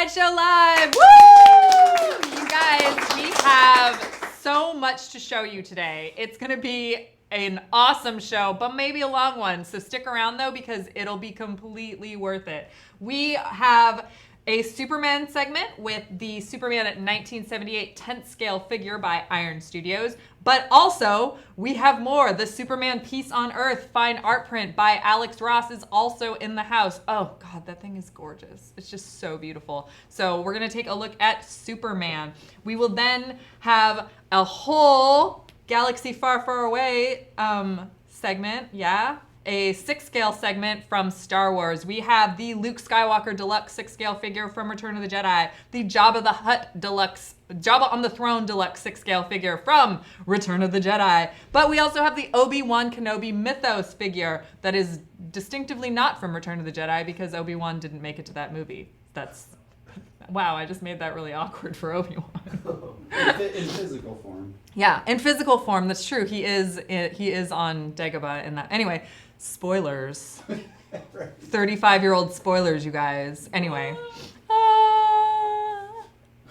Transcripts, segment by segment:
Sideshow Live. Woo! You guys, we have so much to show you today. It's going to be an awesome show, but maybe a long one. So stick around though, because it'll be completely worth it. We have a Superman segment with the Superman at 1978 10th scale figure by Iron Studios. But also, we have more. The Superman Peace on Earth fine art print by Alex Ross is also in the house. Oh, God, that thing is gorgeous. It's just so beautiful. So we're going to take a look at Superman. We will then have a whole Galaxy Far, Far Away segment, yeah? A 6-scale segment from Star Wars. We have the Luke Skywalker Deluxe 6-scale figure from Return of the Jedi, the Jabba the Hutt Deluxe, Jabba on the Throne Deluxe 6-scale figure from Return of the Jedi. But we also have the Obi-Wan Kenobi Mythos figure that is distinctively not from Return of the Jedi because Obi-Wan didn't make it to that movie. Wow, I just made that really awkward for Obi-Wan. In physical form. Yeah, in physical form, that's true. He is on Dagobah in that. Anyway, spoilers. Right. 35-year-old spoilers, you guys. Anyway. Are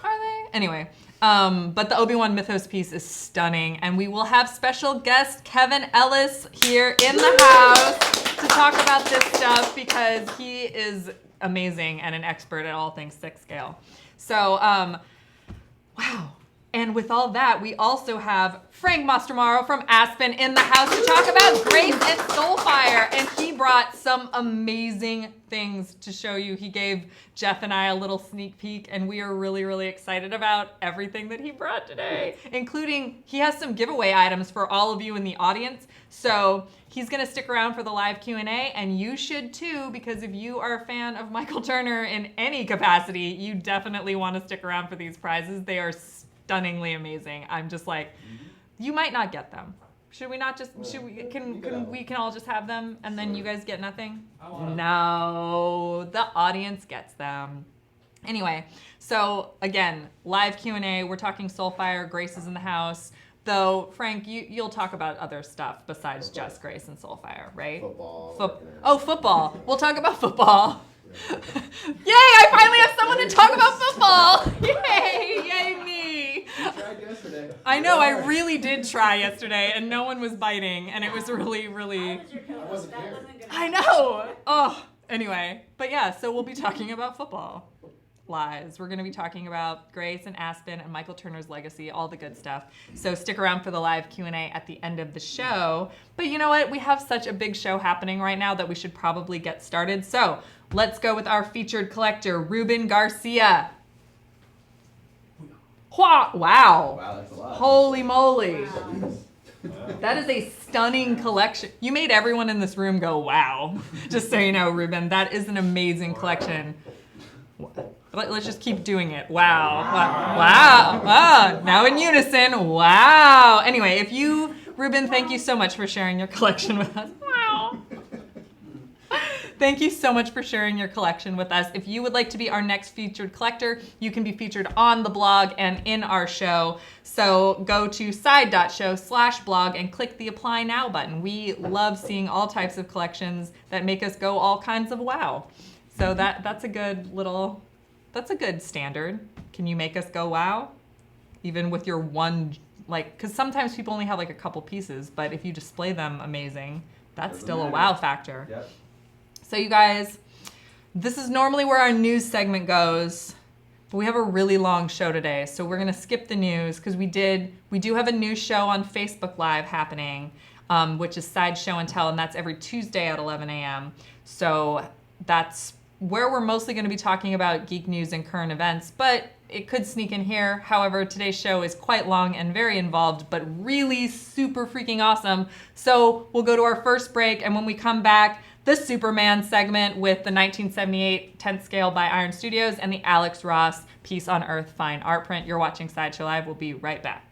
they? Anyway. But the Obi-Wan Mythos piece is stunning, and we will have special guest Kevin Ellis here in the house to talk about this stuff because he is amazing and an expert at all things 6 scale. So, wow. And with all that, we also have Frank Mastromauro from Aspen in the house to talk about Grace and Soulfire. And he brought some amazing things to show you. He gave Jeff and I a little sneak peek, and we are really, really excited about everything that he brought today, including he has some giveaway items for all of you in the audience. So he's going to stick around for the live Q&A, and you should too, because if you are a fan of Michael Turner in any capacity, you definitely want to stick around for these prizes. They are stunningly amazing. I'm just like, you might not get them. Should we not just, we can all just have them and then you guys get nothing? No, the audience gets them. Anyway, so again, live Q&A, we're talking Soulfire, Grace is in the house. Though, Frank, you'll talk about other stuff besides just Grace and Soulfire, right? Football. Football. We'll talk about football. Yay, I finally have someone to talk about football. Yay me. You tried yesterday. I know, I really did try yesterday, and no one was biting, and it was really, really... I wasn't here. I know. Oh, anyway. But yeah, so we'll be talking about football. Lies. We're going to be talking about Grace and Aspen and Michael Turner's legacy, all the good stuff. So stick around for the live Q&A at the end of the show. But you know what? We have such a big show happening right now that we should probably get started. So let's go with our featured collector, Ruben Garcia. Wow. Wow, that's a lot. Holy moly. That is a stunning collection. You made everyone in this room go, wow. Just so you know, Ruben, that is an amazing collection. Let's just keep doing it. Wow. Wow. Now in unison. Wow. Anyway, Ruben, thank you so much for sharing your collection with us. Wow. Thank you so much for sharing your collection with us. If you would like to be our next featured collector, you can be featured on the blog and in our show. So go to side.show/blog and click the Apply Now button. We love seeing all types of collections that make us go all kinds of wow. So that's a good standard. Can you make us go wow? Even with your one, because sometimes people only have a couple pieces, but if you display them amazing, that's still a wow factor. Yep. So you guys, this is normally where our news segment goes, but we have a really long show today, so we're gonna skip the news because we do have a new show on Facebook Live happening, which is Sideshow and Tell, and that's every Tuesday at 11 a.m. So that's where we're mostly going to be talking about geek news and current events, but it could sneak in here. However, today's show is quite long and very involved, but really super freaking awesome. So we'll go to our first break, and when we come back, the Superman segment with the 1978 10th scale by Iron Studios and the Alex Ross Peace on Earth fine art print. You're watching Sideshow Live. We'll be right back.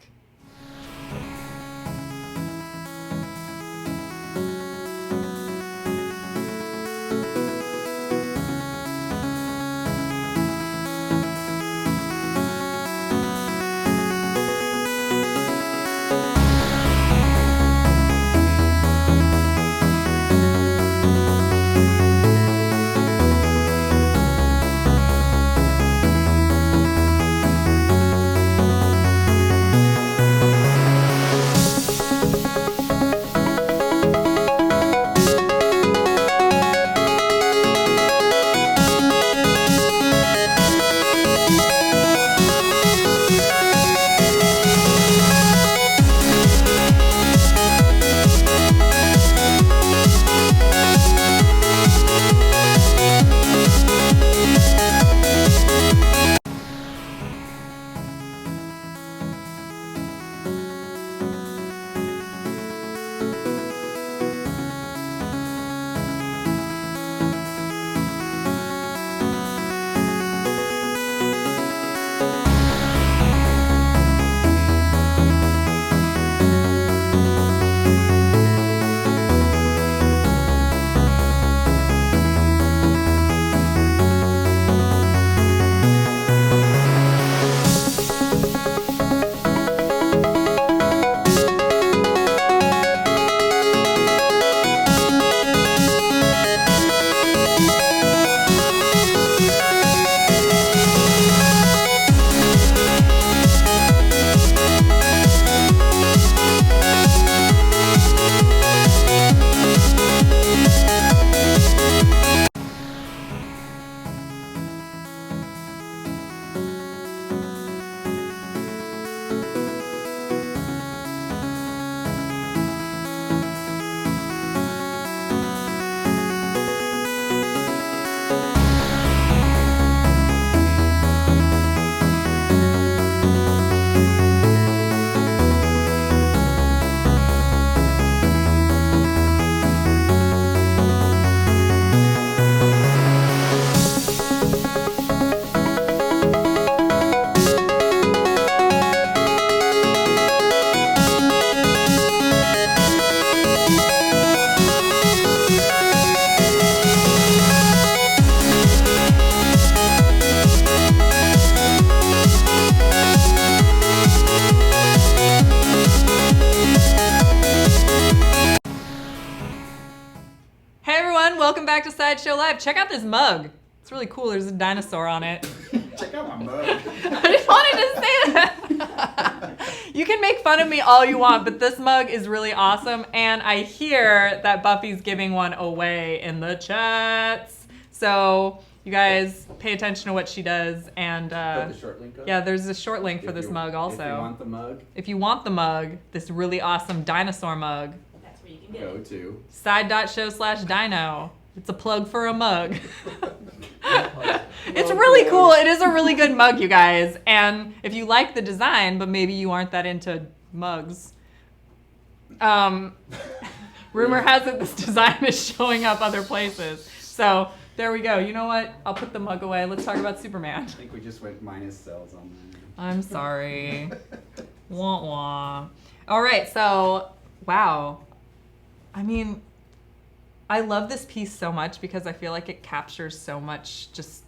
back to Sideshow Live. Check out this mug. It's really cool. There's a dinosaur on it. Check out my mug. I just wanted to say that. You can make fun of me all you want, but this mug is really awesome. And I hear that Buffy's giving one away in the chats. So you guys pay attention to what she does. And Put the short link up. yeah, there's a short link for this mug also. If you want the mug, If you want the mug, this really awesome dinosaur mug, That's where you can get go it. to. side.show/dino. It's a plug for a mug. It's really cool. It is a really good mug, you guys. And if you like the design, but maybe you aren't that into mugs, rumor has it this design is showing up other places. So there we go. You know what? I'll put the mug away. Let's talk about Superman. I think we just went minus cells on that. I'm sorry. Wah wah. All right, so wow. I mean, I love this piece so much because I feel like it captures so much just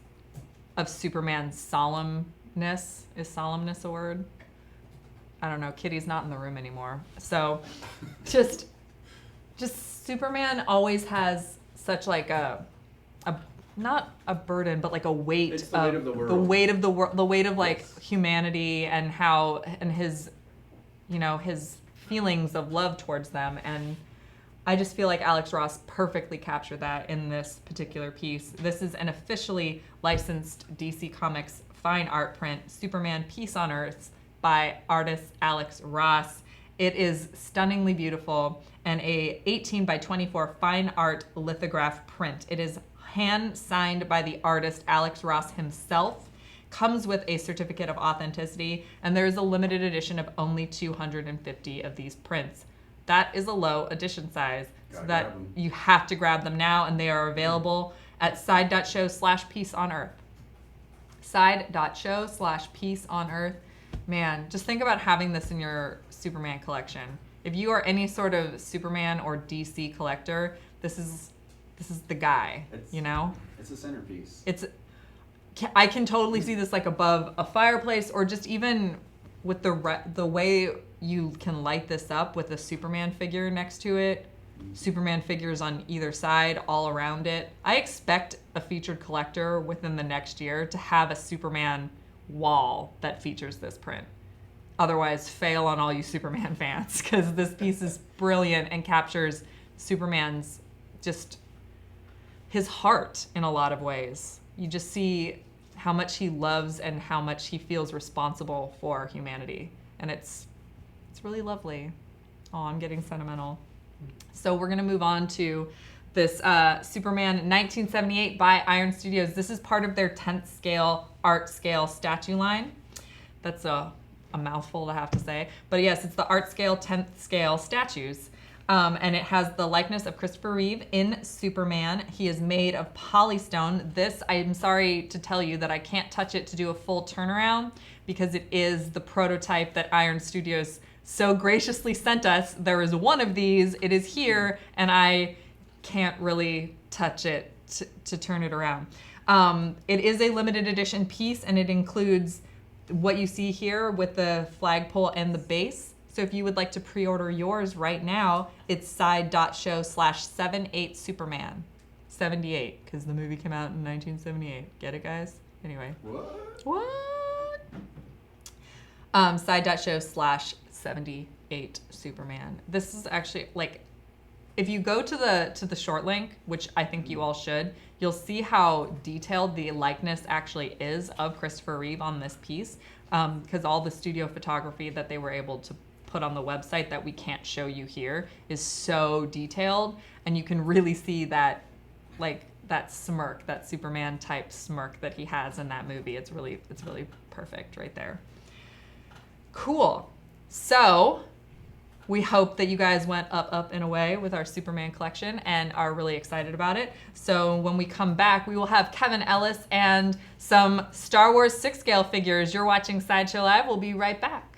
of Superman's solemnness. Is solemnness a word? I don't know. Kitty's not in the room anymore. So just Superman always has such like a not a burden, but like a weight. It's the weight of the world. The weight of the world, the weight of like Yes. humanity and how and his, you know, his feelings of love towards them. And I just feel like Alex Ross perfectly captured that in this particular piece. This is an officially licensed DC Comics fine art print, Superman Peace on Earth by artist Alex Ross. It is stunningly beautiful and a 18 by 24 fine art lithograph print. It is hand signed by the artist Alex Ross himself, comes with a certificate of authenticity, and there is a limited edition of only 250 of these prints. That is a low edition size, so Gotta that grab 'em. you have to grab them now, and they are available at side.show/peace on earth. Side.show/peace on earth. Man, just think about having this in your Superman collection. If you are any sort of Superman or DC collector, this is the guy, you know? It's a centerpiece. I can totally see this like above a fireplace, or just even with the way you can light this up with a Superman figure next to it. Superman figures on either side, all around it. I expect a featured collector within the next year to have a Superman wall that features this print. Otherwise, fail on all you Superman fans, because this piece is brilliant and captures Superman's just his heart in a lot of ways. You just see how much he loves and how much he feels responsible for humanity. And it's really lovely. Oh, I'm getting sentimental. So we're gonna move on to this Superman 1978 by Iron Studios. This is part of their 10th scale art scale statue line. That's a mouthful to have to say. But yes, it's the art scale 10th scale statues. And it has the likeness of Christopher Reeve in Superman. He is made of polystone. This, I'm sorry to tell you that I can't touch it to do a full turnaround because it is the prototype that Iron Studios so graciously sent us. There is one of these. It is here, and I can't really touch it to turn it around. It is a limited edition piece, and it includes what you see here with the flagpole and the base. So if you would like to pre-order yours right now, it's side.show/78Superman. 78, because the movie came out in 1978. Get it, guys? Anyway. What? Side.show/78Superman. This is actually, like, if you go to the short link, which I think you all should, you'll see how detailed the likeness actually is of Christopher Reeve on this piece, because all the studio photography that they were able to put on the website that we can't show you here is so detailed, and you can really see that, like, that smirk, that Superman type smirk that he has in that movie. It's really perfect right there. Cool. So we hope that you guys went up and away with our Superman collection and are really excited about it. So when we come back, we will have Kevin Ellis and some Star Wars 6 scale figures. You're watching Sideshow Live. We'll be right back.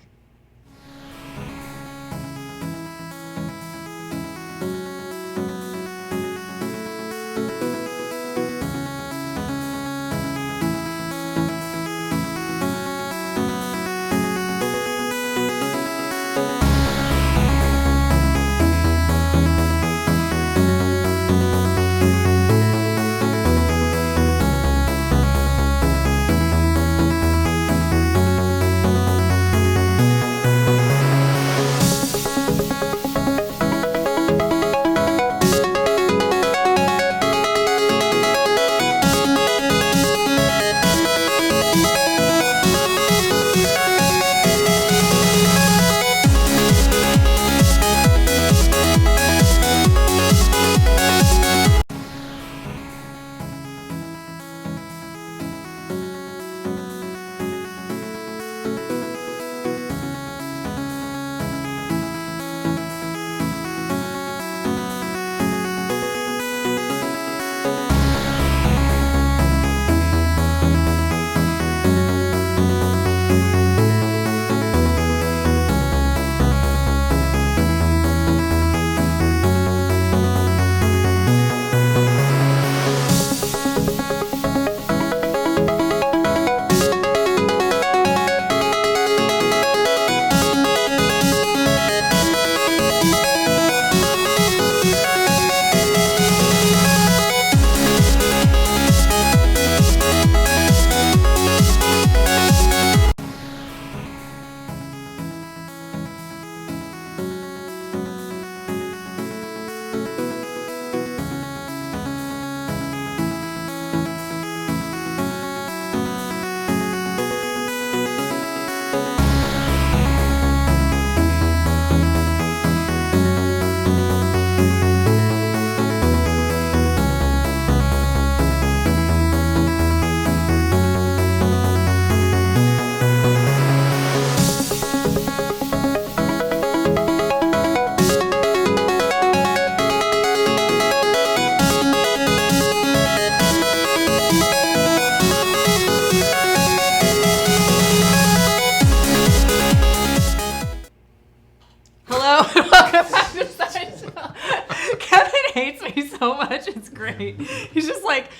great. He's just like,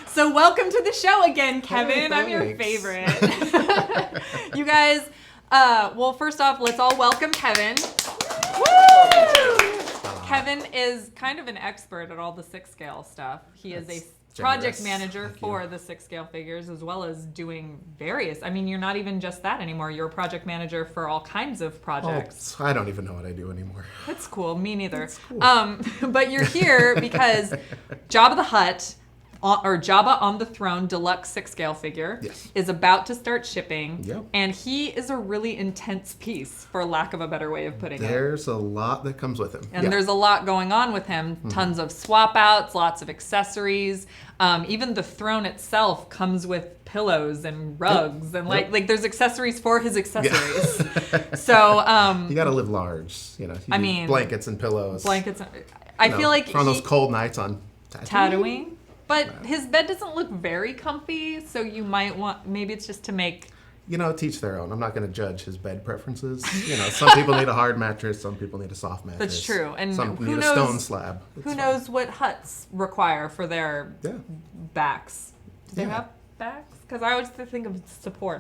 so welcome to the show again, Kevin. I'm your favorite. You guys, well, first off, let's all welcome Kevin. Woo! Kevin is kind of an expert at all the 6-scale stuff. He is a project manager for the 6-scale figures, as well as doing various. I mean, you're not even just that anymore. You're a project manager for all kinds of projects. I don't even know what I do anymore. That's cool. Me neither. That's cool. But you're here because Jabba the Hutt, or Jabba on the Throne deluxe 6-scale figure, is about to start shipping. Yep. And he is a really intense piece, for lack of a better way of putting it. There's a lot that comes with him. And there's a lot going on with him. Tons of swap outs, lots of accessories. Even the throne itself comes with pillows and rugs and like there's accessories for his accessories. So you gotta live large, you know. I mean, blankets and pillows. I feel like on those cold nights on Tatooine. But his bed doesn't look very comfy, so you might want, maybe it's just to make... You know, teach their own. I'm not going to judge his bed preferences. You know, some people need a hard mattress, some people need a soft mattress. That's true. And some who need knows, a stone slab. Who knows what huts require for their backs? Do they have backs? Because I always think of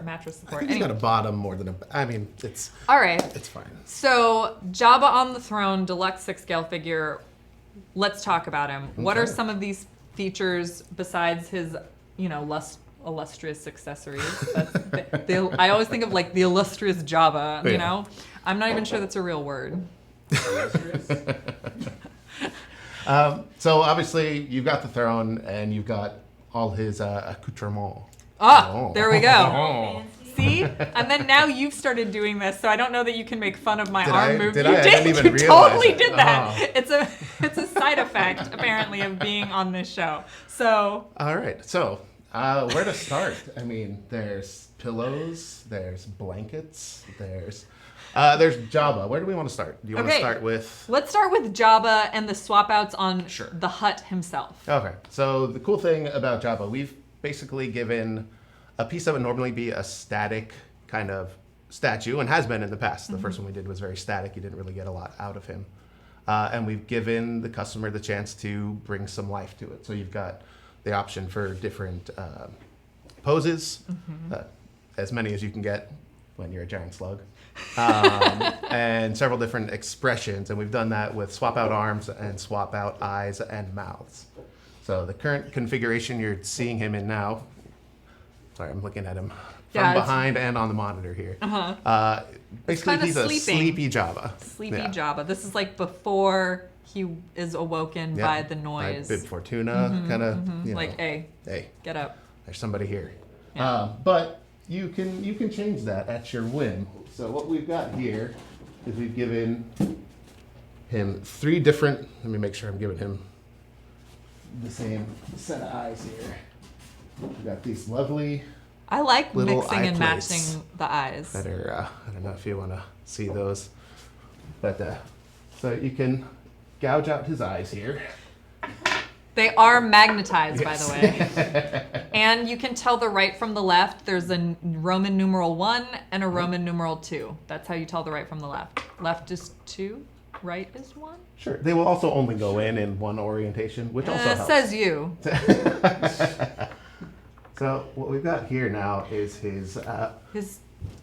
mattress support. I think he's got a bottom more than a... I mean, it's... All right. It's fine. So, Jabba on the Throne deluxe 6-scale figure. Let's talk about him. Okay. What are some of these features besides his, illustrious accessories? I always think of like the illustrious Jabba, you know? I'm not even sure that's a real word. So obviously you've got the throne and you've got all his accoutrements. There we go. See? And then now you've started doing this, so I don't know that you can make fun of my arm movement. You did. You totally did that. It's a side effect, apparently, of being on this show. So. All right. So where to start? I mean, there's pillows, there's blankets, there's Jabba. Where do we want to start? Do you want to start with? Let's start with Jabba and the swap outs on the Hutt himself. Okay. So the cool thing about Jabba, we've basically given a piece that would normally be a static kind of statue, and has been in the past. The first one we did was very static. You didn't really get a lot out of him. And we've given the customer the chance to bring some life to it. So you've got the option for different poses, as many as you can get when you're a giant slug, and several different expressions. And we've done that with swap out arms and swap out eyes and mouths. So the current configuration you're seeing him in now, sorry, I'm looking at him from behind and on the monitor here. Basically, he's a sleepy Jabba. Sleepy Jabba. This is like before he is awoken by the noise. By Bib Fortuna, kind of. Like, hey, get up. There's somebody here. Yeah. But you can change that at your whim. So what we've got here is we've given him 3 different. Let me make sure I'm giving him the same set of eyes here. We've got these lovely. I like mixing and matching the eyes. That are, I don't know if you want to see those, but so you can gouge out his eyes here. They are magnetized, by the way. And you can tell the right from the left. There's a Roman numeral 1 and a Roman numeral 2. That's how you tell the right from the left. Left is 2, right is 1. Sure. They will also only go in one orientation, which also helps. Says you. So what we've got here now is his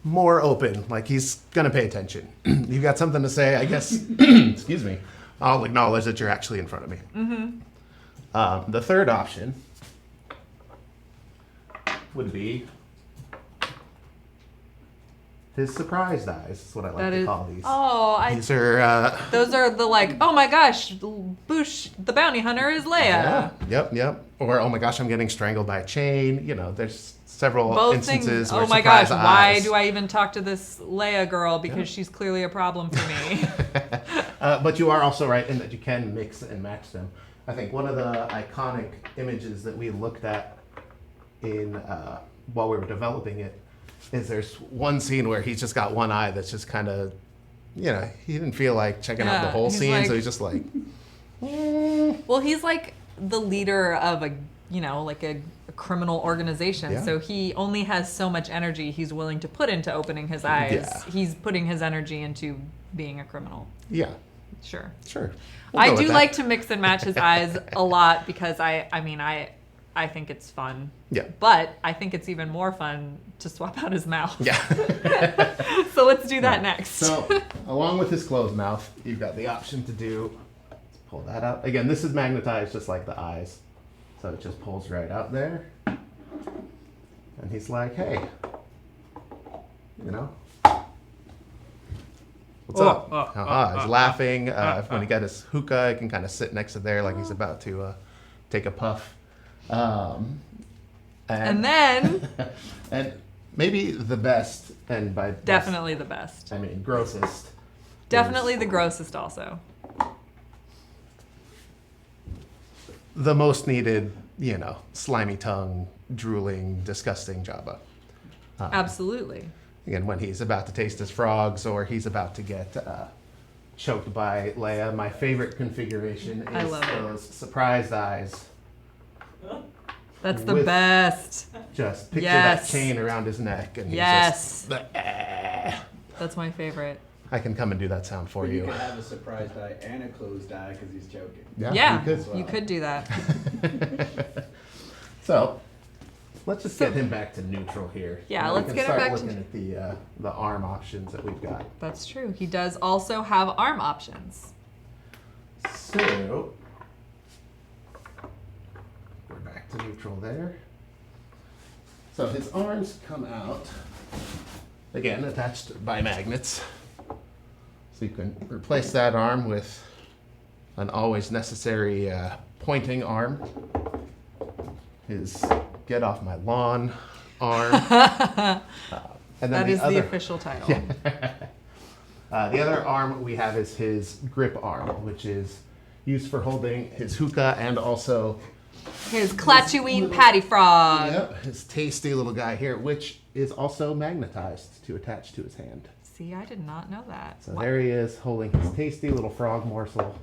more open, like he's gonna pay attention. You've got something to say, I guess. Excuse me. I'll acknowledge that you're actually in front of me. The third option would be his surprised eyes. Is what I like to call these. These are those are the like, oh my gosh, Boosh, the bounty hunter is Leia. Yeah. Yep. Or oh my gosh, I'm getting strangled by a chain. You know, there's several instances where oh my gosh, why eyes. do I even talk to this Leia girl? Because she's clearly a problem for me. But you are also right in that you can mix and match them. I think one of the iconic images that we looked at in while we were developing it is there's one scene where he's just got one eye that's just kind of, he didn't feel like checking out the whole scene, so he's just like. Well, he's like the leader of a criminal organization, so he only has so much energy he's willing to put into opening his eyes. He's putting his energy into being a criminal. Yeah. Sure. Sure. I do like to mix and match his eyes a lot because I think it's fun. Yeah. But I think it's even more fun to swap out his mouth. Yeah. So let's do that next. So, along with his closed mouth, you've got the option to do, let's pull that out. Again, this is magnetized just like the eyes. So it just pulls right out there. And he's like, hey, you know, what's up? He's laughing. When he got his hookah, he can kind of sit next to there like he's about to take a puff. And then and maybe the best, and by definitely the best. I mean grossest. Definitely the grossest also. The most needed, slimy tongue, drooling, disgusting Jabba. Absolutely. Again, when he's about to taste his frogs or he's about to get choked by Leia, my favorite configuration is those surprised eyes. That's the best. Just picture that chain around his neck. And he's just, That's my favorite. I can come and do that sound for you. You could have a surprised eye and a closed eye because he's choking. Yeah, you could do that. So, let's just get him back to neutral here. Yeah, let's get him back to... looking at the arm options that we've got. That's true. He does also have arm options. So, we're back to neutral there. So his arms come out, again, attached by magnets. So you can replace that arm with an always necessary pointing arm. His get off my lawn arm. And then that is the official title. The other arm we have is his grip arm, which is used for holding his hookah and also his Clatooine patty frog. Yep, his tasty little guy here, which is also magnetized to attach to his hand. See, I did not know that. So there he is, holding his tasty little frog morsel.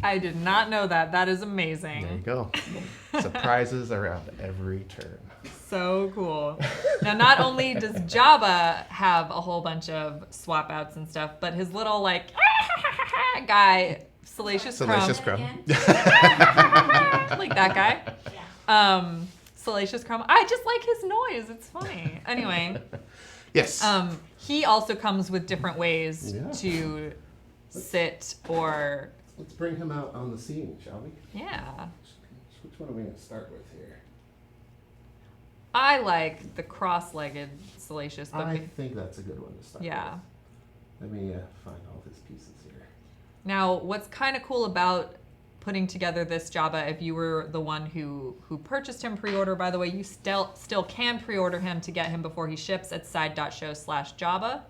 I did not know that. That is amazing. There you go. Surprises around every turn. So cool. Now, not only does Jabba have a whole bunch of swap outs and stuff, but his little, guy, Salacious Crumb. Like that guy. Yeah. Salacious Crumb. I just like his noise. It's funny. Anyway. Yes. He also comes with different ways to sit or... Let's bring him out on the scene, shall we? Yeah. Which one are we going to start with here? I like the cross-legged Salacious. But I think that's a good one to start with. Let me find all his pieces here. Now, what's kind of cool about putting together this Jabba, if you were the one who purchased him pre-order, by the way, you still can pre-order him to get him before he ships at side.show/Jabba.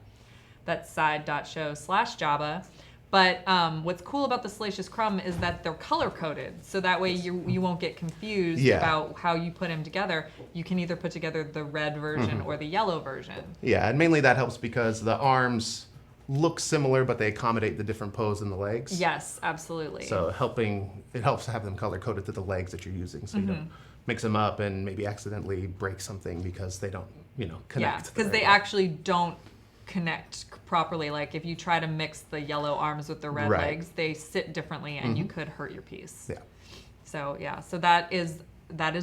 That's side.show/Jabba. But what's cool about the Salacious Crumb is that they're color-coded, so that way you won't get confused about how you put him together. You can either put together the red version or the yellow version. Yeah, and mainly that helps because the arms look similar, but they accommodate the different pose in the legs. Yes, absolutely. So it helps to have them color-coded to the legs that you're using, so you don't mix them up and maybe accidentally break something because they don't, connect. Yeah, because they actually don't connect properly. Like if you try to mix the yellow arms with the red legs, they sit differently and you could hurt your piece. Yeah. So so that is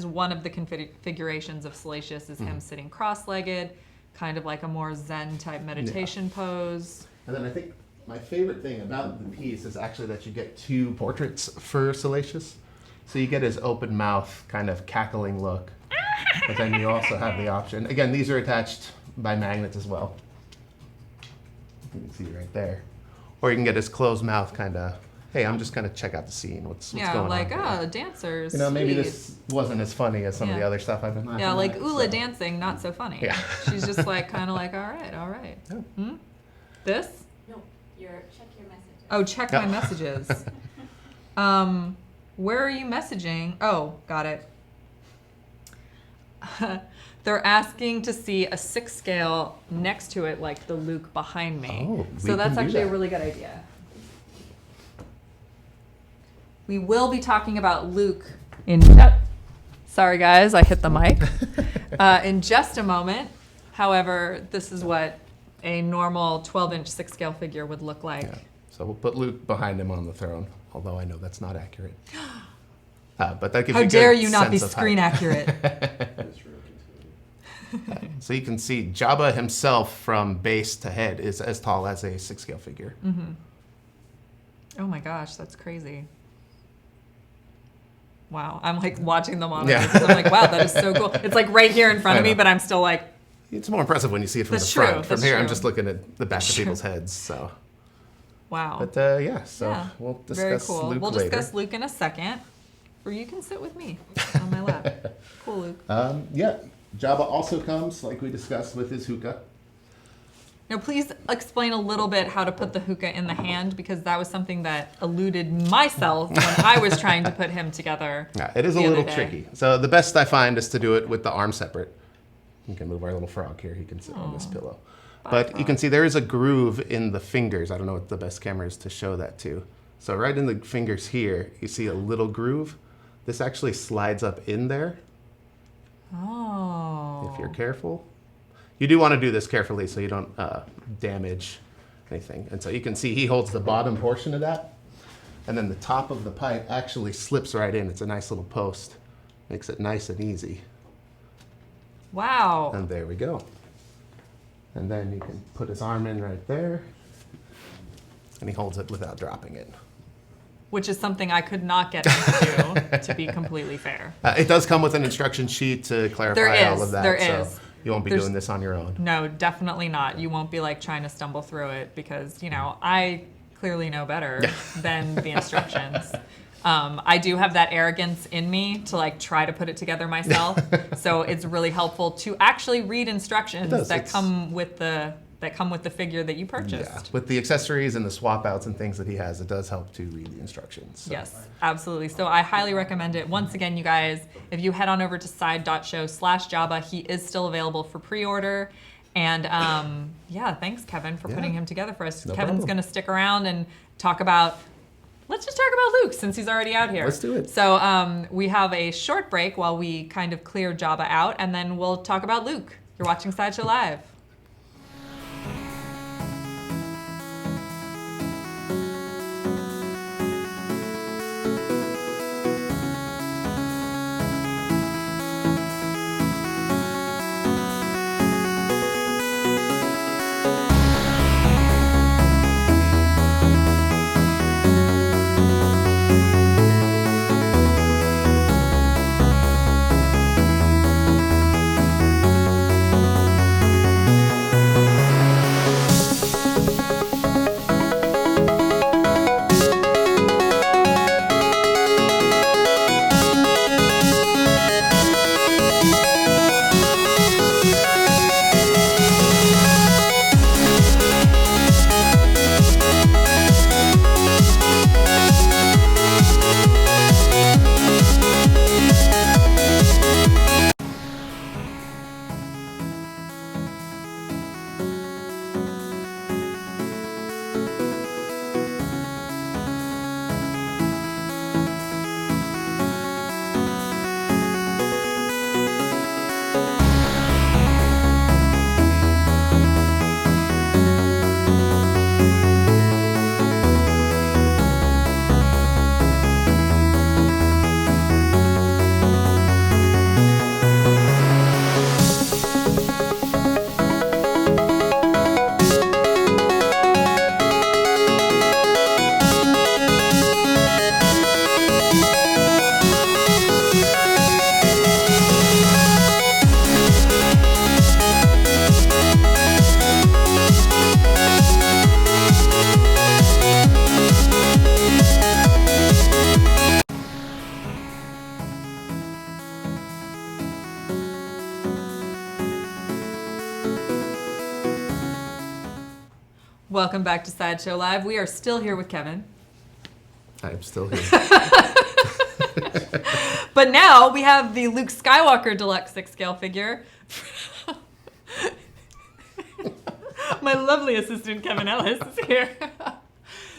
one of the configurations of Salacious is him sitting cross-legged, kind of like a more Zen type meditation pose. And then I think my favorite thing about the piece is actually that you get two portraits for Salacious. So you get his open mouth kind of cackling look, but then you also have the option. Again, these are attached by magnets as well. You can see right there. Or you can get his closed mouth kind of, hey, I'm just going to check out the scene. What's going on? Yeah, like, dancers. Maybe this wasn't as funny as some of the other stuff I've been laughing at. Yeah, like Ula dancing, not so funny. Yeah. She's just kind of like, all right. Yeah. This? No, check your messages. Oh, check my messages. Where are you messaging? Oh, got it. They're asking to see a 6 scale next to it, like the Luke behind me. Oh, so that's actually a really good idea. We will be talking about Luke in... Sorry, guys, I hit the mic. In just a moment. However, this is what a normal 12-inch 6 scale figure would look like So we'll put Luke behind him on the throne, although I know that's not accurate. But that gives How you a dare good you not be sense of screen height. accurate? That's real good. So you can see Jabba himself from base to head is as tall as a 6-scale figure. Mm-hmm. Oh my gosh, that's crazy. Wow, I'm like watching them on it. Yeah. I'm like, wow, that is so cool. It's like right here in front of me, but I'm still like, It's more impressive when you see it from That's the true, front. From that's here, I'm true. just looking at the back That's of true. people's heads. So, wow. but yeah, so Yeah, we'll very discuss cool. Luke We'll later. discuss Luke in a second, or you can sit with me on my lap. Cool, Luke. Yeah, Jabba also comes, like we discussed, with his hookah. Now, please explain a little bit how to put the hookah in the hand, because that was something that eluded myself when I was trying to put him together. Yeah, it is a the other little day. tricky. So the best I find is to do it with the arm separate. You can move our little frog here. He can sit on this pillow. But you can see there is a groove in the fingers. I don't know what the best camera is to show that to. So right in the fingers here, you see a little groove. This actually slides up in there Oh. if you're careful. You do want to do this carefully so you don't damage anything. And so you can see he holds the bottom portion of that. And then the top of the pipe actually slips right in. It's a nice little post. Makes it nice and easy. Wow. And there we go. And then you can put his arm in right there. And he holds it without dropping it. Which is something I could not get into, to be completely fair. It does come with an instruction sheet to clarify There all is, of that. there so is. you won't be There's- doing this on your own. No, definitely not. You won't be like trying to stumble through it because, you know, I clearly know better than the instructions. I do have that arrogance in me to like try to put it together myself. So it's really helpful to actually read instructions It does, that it's- come with the figure that you purchased. Yeah. With the accessories and the swap outs and things that he has, it does help to read the instructions. So. Yes, absolutely. So I highly recommend it. Once again, you guys, if you head on over to side.show/Jabba, he is still available for pre-order. And yeah, thanks, Kevin, for putting him together for us. No Kevin's problem. going to stick around and talk about, let's just talk about Luke since he's already out here. Let's do it. So we have a short break while we kind of clear Jabba out, and then we'll talk about Luke. You're watching Sideshow Live. Welcome back to Sideshow Live. We are still here with Kevin. I'm still here. But now we have the Luke Skywalker Deluxe 6-scale figure. My lovely assistant, Kevin Ellis, is here.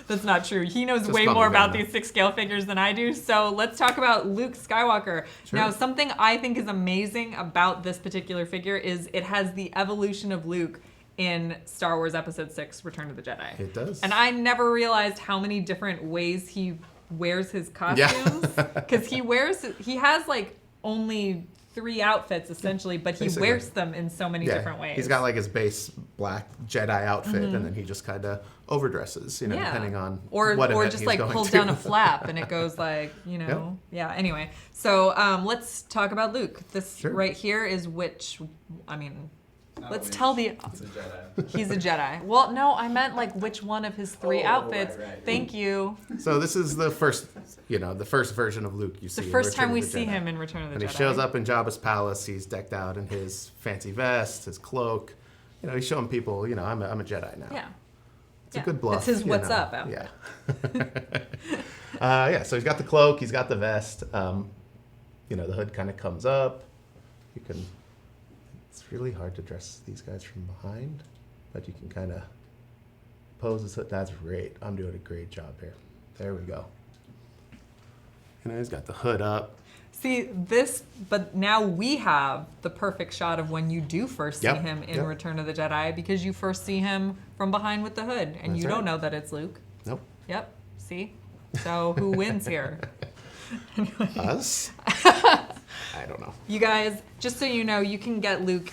That's not true. He knows Just way call me more about Kevin. these 6-scale figures than I do. So let's talk about Luke Skywalker. Sure. Now, something I think is amazing about this particular figure is it has the evolution of Luke in Star Wars Episode 6, Return of the Jedi. It does. And I never realized how many different ways he wears his costumes. Because he has like only 3 outfits essentially, but he Basically. wears them in so many different ways. He's got like his base black Jedi outfit, and then he just kind of overdresses, depending on or what event just he's like going pulls to. down a flap and it goes like, yeah. Anyway, so let's talk about Luke. This right here is let's tell the. It's a Jedi. He's a Jedi. Well, no, I meant like which one of his 3 outfits. Right. Thank you. So this is the first, the first version of Luke you see. The in first Return time of we the see Jedi. him in Return of the And Jedi. he shows up in Jabba's palace. He's decked out in his fancy vest, his cloak. He's showing people, I'm a Jedi now. Yeah. It's a good bluff. It's his what's up outfit. Yeah. So he's got the cloak. He's got the vest. The hood kind of comes up. It's really hard to dress these guys from behind, but you can kind of pose his hood. That's great. I'm doing a great job here. There we go. He's got the hood up. See this, but now we have the perfect shot of when you do first see him in Return of the Jedi, because you first see him from behind with the hood, and That's you don't right. know that it's Luke. Nope. Yep. See? So who wins here? Us? I don't know. You guys, just so you know, you can get Luke.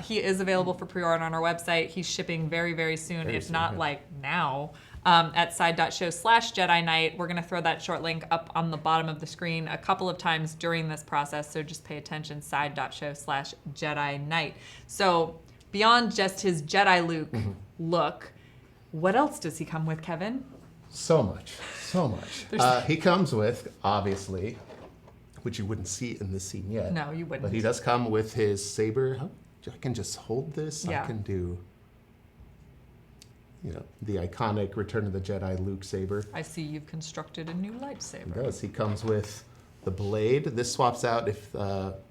He is available for pre-order on our website. He's shipping very, very soon, if not like now, at side.show/Jedi Knight. We're going to throw that short link up on the bottom of the screen a couple of times during this process, so just pay attention, side.show/Jedi Knight. So beyond just his Jedi Luke look, what else does he come with, Kevin? So much. He comes with, obviously, which you wouldn't see in this scene yet. No, you wouldn't. But he does come with his saber. I can just hold this. Yeah. I can do, the iconic Return of the Jedi Luke saber. I see you've constructed a new lightsaber. He does. He comes with the blade. This swaps out if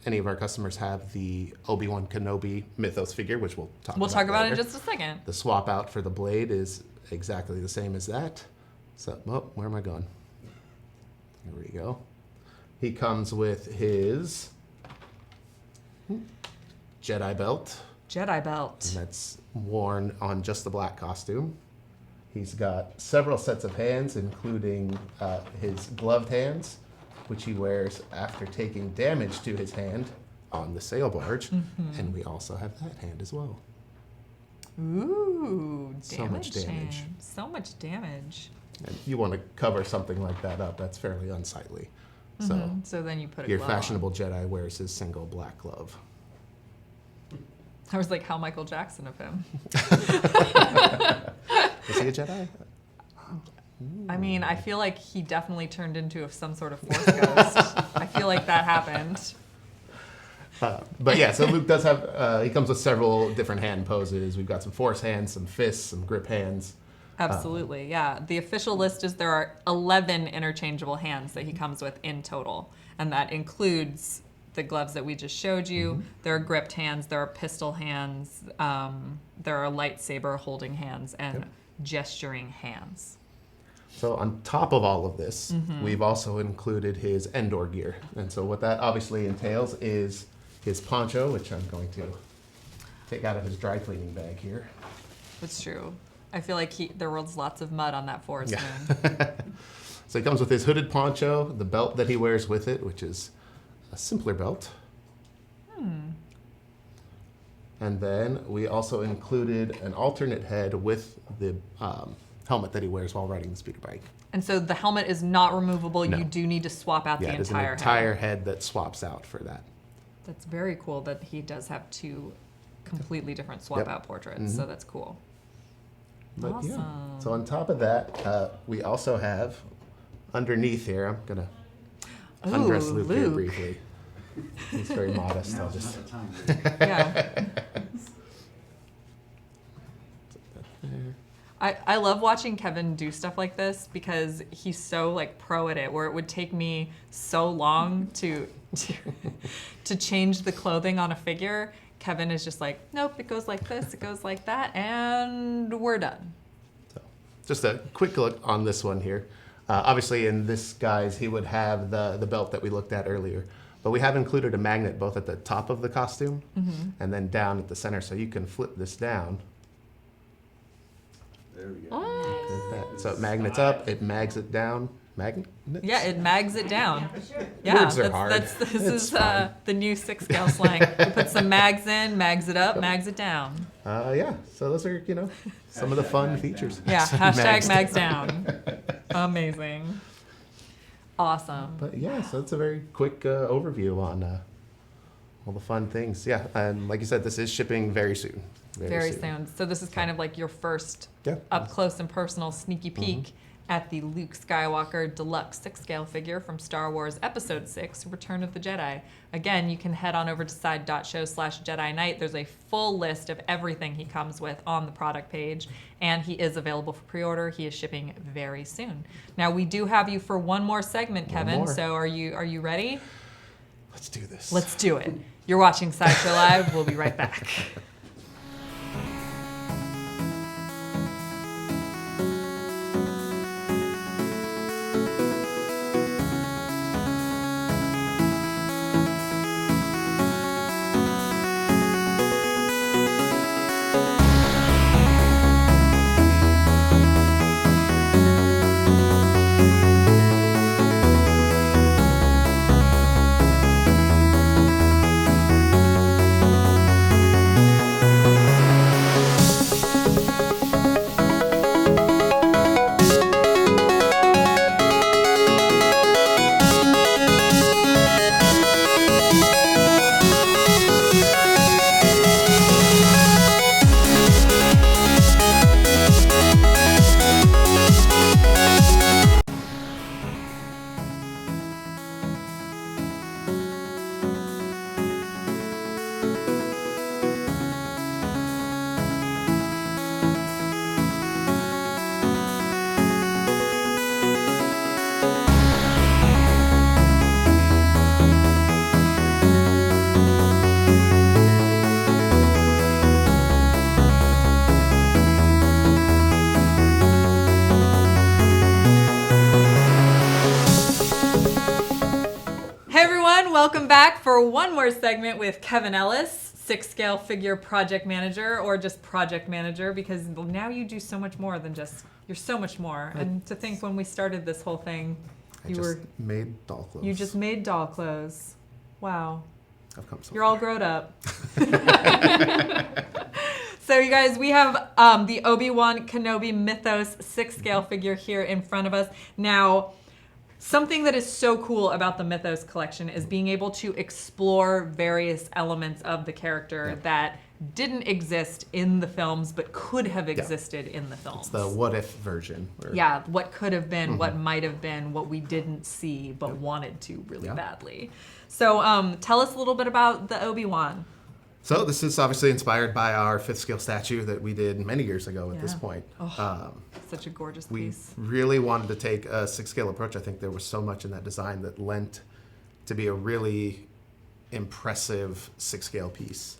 any of our customers have the Obi-Wan Kenobi mythos figure, which we'll talk about in later. just a second. The swap out for the blade is exactly the same as that. So, where am I going? Here we go. He comes with his Jedi belt. Jedi belt. And that's worn on just the black costume. He's got several sets of hands, including his gloved hands, which he wears after taking damage to his hand on the sail barge. And we also have that hand as well. Ooh, damage. So much damage. hand. So much damage. And you want to cover something like that up, that's fairly unsightly. So then you put a your glove fashionable Jedi wears his single black glove. on. I was like, how Michael Jackson of him. Is he a Jedi? I mean, I feel like he definitely turned into some sort of Force ghost. I feel like that happened. But yeah, so Luke does have, he comes with several different hand poses. We've got some force hands, some fists, some grip hands. Absolutely, yeah. The official list is there are 11 interchangeable hands that he comes with in total. And that includes the gloves that we just showed you. There are gripped hands, there are pistol hands, there are lightsaber holding hands, and gesturing hands. So on top of all of this, we've also included his Endor gear. And so what that obviously entails is his poncho, which I'm going to take out of his dry cleaning bag here. It's true. I feel like there was lots of mud on that forest moon. So he comes with his hooded poncho, the belt that he wears with it, which is a simpler belt. And then we also included an alternate head with the helmet that he wears while riding the speeder bike. And so the helmet is not removable. No. You do need to swap out the There's an entire entire head. head that swaps out for that. That's very cool that he does have 2 completely different swap out portraits. So that's cool. But Awesome. yeah. So on top of that, we also have underneath here, I'm going to undress Luke here Luke. briefly. He's very modest. I'll Now's just... not the time. Yeah. I love watching Kevin do stuff like this because he's so like pro at it, where it would take me so long to change the clothing on a figure. Kevin is just like, nope, it goes like this, it goes like that, and we're done. So, just a quick look on this one here. Obviously in this guise, he would have the belt that we looked at earlier, but we have included a magnet both at the top of the costume and then down at the center, so you can flip this down There we go. Look at that. So it magnets up, it mags it down. Magnets? Yeah, it mags it down. Yeah, for sure. Yeah, Words are hard. this It's is fine. the new 6-scale slang. You put some mags in, mags it up, mags it down. Yeah, so those are, some of the fun features. Yeah, hashtag mags down. down. Amazing. Awesome. But yeah, so it's a very quick overview on all the fun things. Yeah, and like you said, this is shipping very soon. Very soon. So this is kind of like your first Yeah. up close and personal sneaky peek at the Luke Skywalker deluxe 6-scale figure from Star Wars Episode 6, Return of the Jedi. Again, you can head on over to side.show/Jedi Knight. There's a full list of everything he comes with on the product page, and he is available for pre-order. He is shipping very soon. Now, we do have you for one more segment, Kevin. more. So are you ready? Let's do this. Let's do it. You're watching Sideshow Live. We'll be right back. Welcome back for one more segment with Kevin Ellis, 6-scale figure project manager, or just project manager, because now you do so much more than just, you're so much more. And to think when we started this whole thing, made doll clothes. you just made doll clothes. Wow. I've come so You're all grown up. So you guys, we have the Obi-Wan Kenobi mythos 6-scale figure here in front of us. Now, something that is so cool about the Mythos collection is being able to explore various elements of the character that didn't exist in the films but could have existed in the films. It's the what if version. Yeah, what could have been, what might have been, what we didn't see but wanted to really badly. So tell us a little bit about the Obi-Wan. So this is obviously inspired by our 5th scale statue that we did many years ago at this point. Such a gorgeous We piece. really wanted to take a 6-scale approach. I think there was so much in that design that lent to be a really impressive 6-scale piece.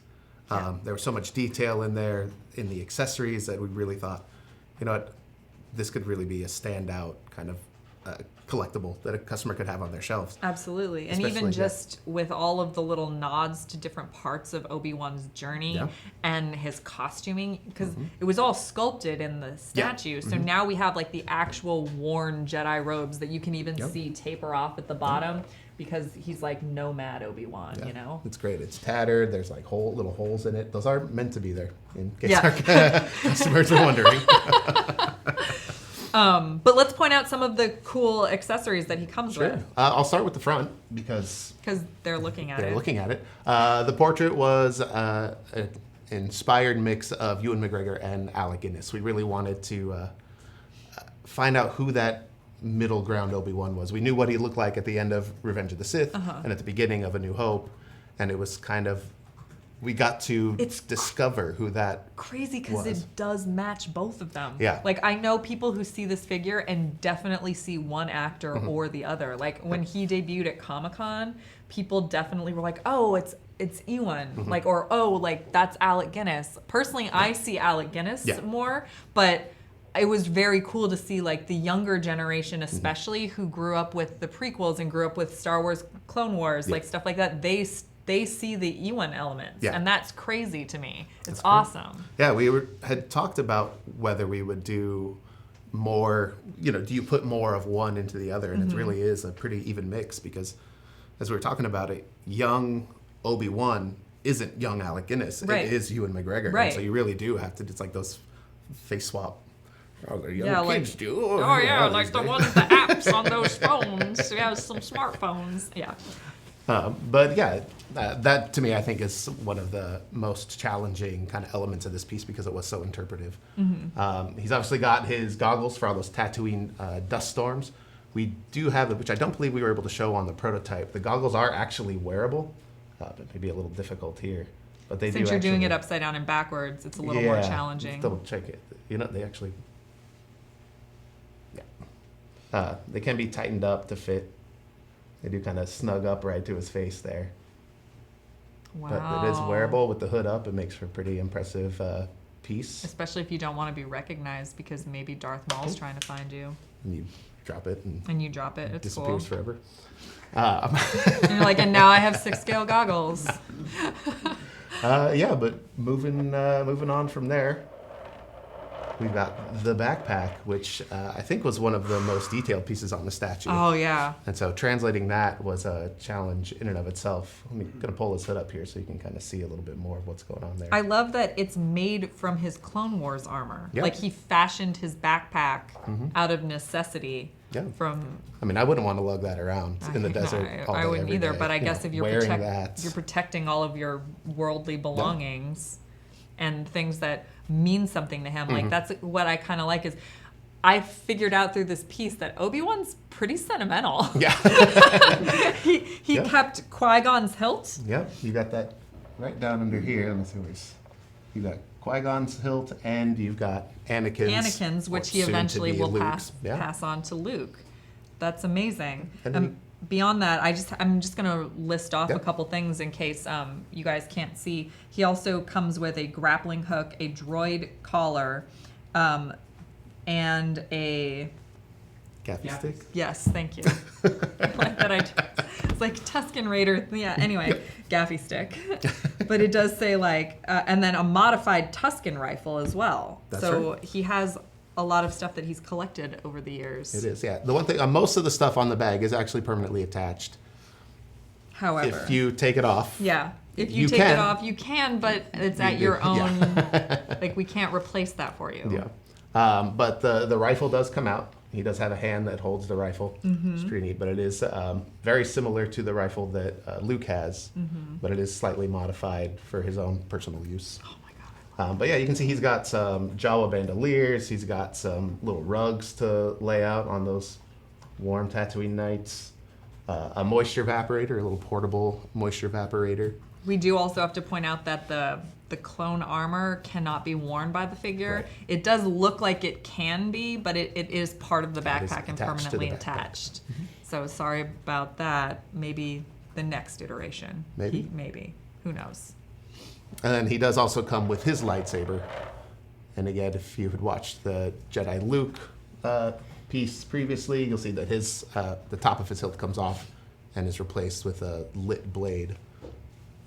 There was so much detail in there, in the accessories, that we really thought, you know what, this could really be a standout kind of collectible that a customer could have on their shelves. Absolutely. And even just with all of the little nods to different parts of Obi-Wan's journey and his costuming, because it was all sculpted in the statue. So now we have like the actual worn Jedi robes that you can even see taper off at the bottom, because he's like nomad Obi-Wan, you know? It's great. It's tattered. There's like little holes in it. Those are meant to be there, in case our customers are wondering. But let's point out some of the cool accessories that he comes with. I'll start with the front because they're looking at it. They're looking at it. The portrait was an inspired mix of Ewan McGregor and Alec Guinness. We really wanted to find out who that middle ground Obi-Wan was. We knew what he looked like at the end of Revenge of the Sith and at the beginning of A New Hope, and it was kind of, we got to discover who that crazy because it does match both of them. Yeah. Like, I know people who see this figure and definitely see one actor or the other. Like, when he debuted at Comic-Con, people definitely were like, oh, it's Ewan. Like, or, oh, like, that's Alec Guinness. Personally, I see Alec Guinness more, but it was very cool to see, like, the younger generation, especially, who grew up with the prequels and grew up with Star Wars, Clone Wars, like, stuff like that. They they see the Ewan elements, Yeah. and that's crazy to me. It's That's great. awesome. Yeah, had talked about whether we would do more, do you put more of one into the other? And it really is a pretty even mix because, as we were talking about it, young Obi-Wan isn't young Alec Guinness. Right. It is Ewan McGregor. Right. And so you really do have to, it's like those face swap. Oh, the young Yeah, like- kids do. Oh yeah, like these the days. ones, the apps on those phones. We have some smartphones. Yeah. But yeah, that to me I think is one of the most challenging kind of elements of this piece because it was so interpretive. He's obviously got his goggles for all those Tatooine dust storms. We do have which I don't believe we were able to show on the prototype. The goggles are actually wearable, but maybe a little difficult here. But they Since do you're doing it actually- upside down and backwards, it's a little more Yeah, challenging. Double check it. They actually, they can be tightened up to fit. They do kind of snug up right to his face there. Wow. But it is wearable with the hood up. It makes for a pretty impressive piece. Especially if you don't want to be recognized because maybe Darth Maul's trying to find you. And you drop it and And you drop it. it It's disappears cool. forever. And you're like, and now I have 6 scale goggles. Yeah, but moving on from there, we've got the backpack, which I think was one of the most detailed pieces on the statue. Oh yeah. And so translating that was a challenge in and of itself. I'm going to pull his hood up here so you can kind of see a little bit more of what's going on there. I love that it's made from his Clone Wars armor. Yeah. Like he fashioned his backpack out of necessity. Yeah. From I mean, I wouldn't want to lug that around in the desert all I day, wouldn't every either, day, but I guess if you're wearing that. you're protecting all of your worldly belongings and things that mean something to him. Like that's what I kind of like is I figured out through this piece that Obi-Wan's pretty sentimental. Yeah. he Yeah. kept Qui-Gon's hilt. Yep, you got that right down under here. Let me see where's. You got Qui-Gon's hilt, and you've got Anakin's, which he eventually will pass on to Luke. That's amazing. And then Beyond that, I'm just gonna list off Yep. a couple things in case you guys can't see. He also comes with a grappling hook, a droid collar, and a Gaffy stick. yes, thank you. Like that it's like Tusken Raider. Yeah. Anyway, gaffy stick, but it does say and then a modified Tusken rifle as well. That's so right. he has a lot of stuff that he's collected over the years. It is, yeah. The one thing, most of the stuff on the bag is actually permanently attached. However, If you take it off, yeah, if you you take can. it off, you can, but it's at You your do, own. yeah. Like we can't replace that for you. yeah. But the rifle does come out. He does have a hand that holds the rifle. It's pretty neat, but it is very similar to the rifle that Luke has, but it is slightly modified for his own personal use. Oh my god. But yeah, you can see he's got some Jawa bandoliers. He's got some little rugs to lay out on those warm Tatooine nights. A moisture evaporator, a little portable moisture evaporator. We do also have to point out that the clone armor cannot be worn by the figure. Right. It does look like it can be, but it is part of the It is backpack and attached to the permanently backpack. attached. So sorry about that. Maybe the next iteration. Maybe. Maybe. Who knows? And then he does also come with his lightsaber. And again, if you had watched the Jedi Luke piece previously, you'll see that his the top of his hilt comes off and is replaced with a lit blade.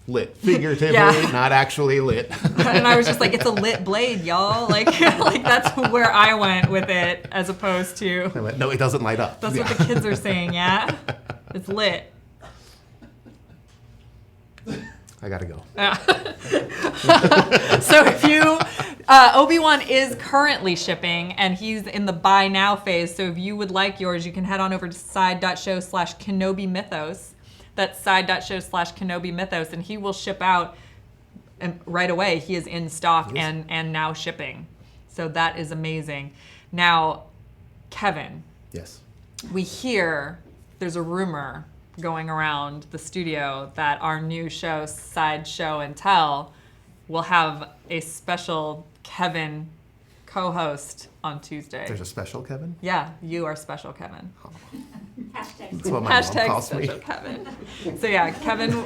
Lit figuratively, Yeah. not actually lit. And I was just like, it's a lit blade, y'all. Like that's where I went with it, as opposed to I went, no, it doesn't light up. that's Yeah. what the kids are saying. Yeah, it's lit. I gotta go. So if you, Obi-Wan is currently shipping and he's in the buy now phase. So if you would like yours, you can head on over to side.show/Kenobi Mythos. That's side.show/Kenobi Mythos, and he will ship out right away. He is in stock and now shipping. So that is amazing. Now, Kevin, Yes. we hear there's a rumor going around the studio that our new show, Side Show and Tell, will have a special Kevin co-host on Tuesday. There's a special Kevin? Yeah, you are special, Kevin. Hashtag That's what my mom Hashtag calls me. special Kevin. So yeah, Kevin,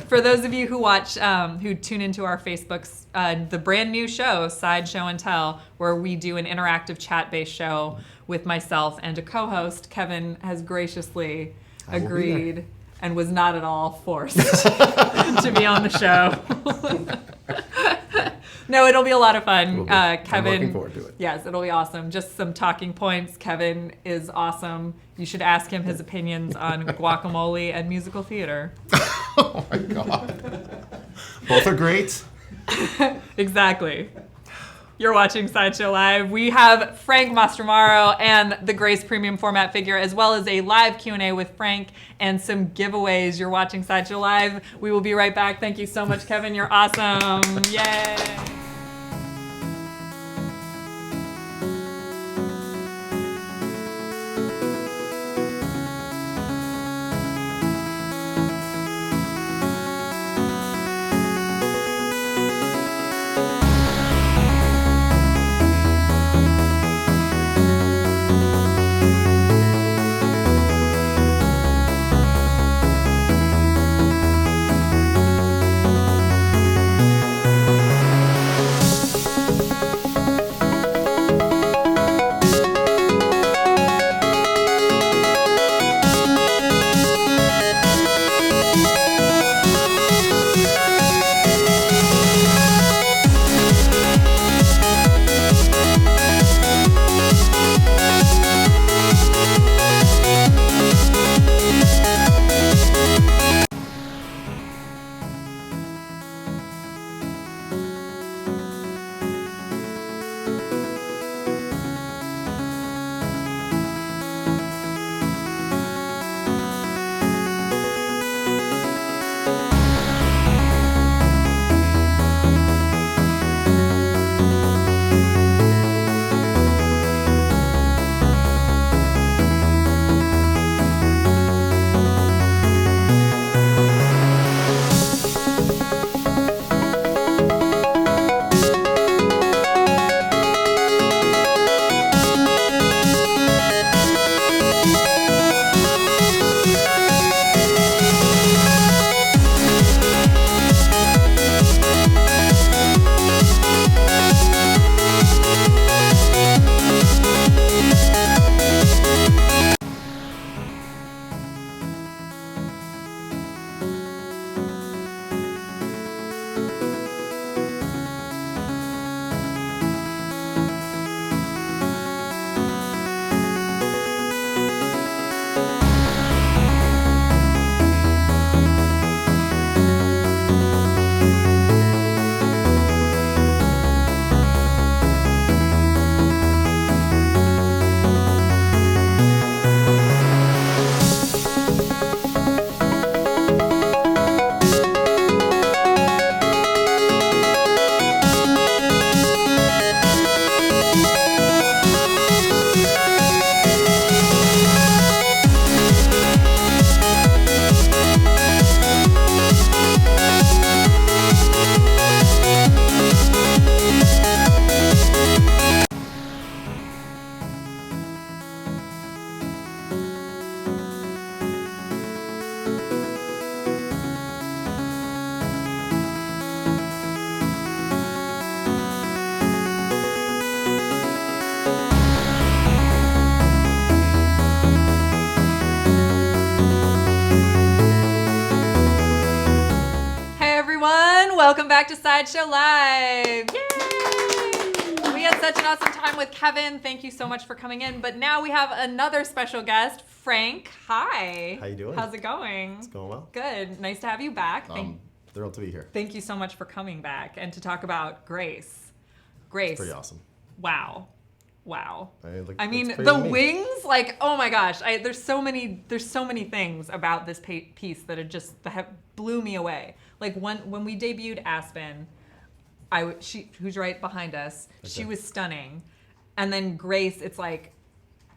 for those of you who watch, who tune into our Facebooks, the brand new show, Side Show and Tell, where we do an interactive chat-based show with myself and a co-host, Kevin has graciously I will be there. agreed and was not at all forced to be on the show. No, it'll be a lot of fun. Kevin, I'm looking forward to it. Yes, it'll be awesome. Just some talking points. Kevin is awesome. You should ask him his opinions on guacamole and musical theater. Oh my god. Both are great. Exactly. You're watching Sideshow Live. We have Frank Mastromauro and the Grace Premium Format figure, as well as a live Q&A with Frank and some giveaways. You're watching Sideshow Live. We will be right back. Thank you so much, Kevin. You're awesome. Yay. Welcome back to Sideshow Live. Yay! We had such an awesome time with Kevin. Thank you so much for coming in. But now we have another special guest, Frank. Hi. How you doing? How's it going? It's going well. Good. Nice to have you back. Thrilled to be here. Thank you so much for coming back and to talk about Grace. Grace. It's pretty awesome. Wow. Wow. I mean, it's pretty the neat. wings, like, oh my gosh, there's so many things about this piece that have blew me away. Like when we debuted Aspen, who's right behind us, Okay. she was stunning, and then Grace, it's like,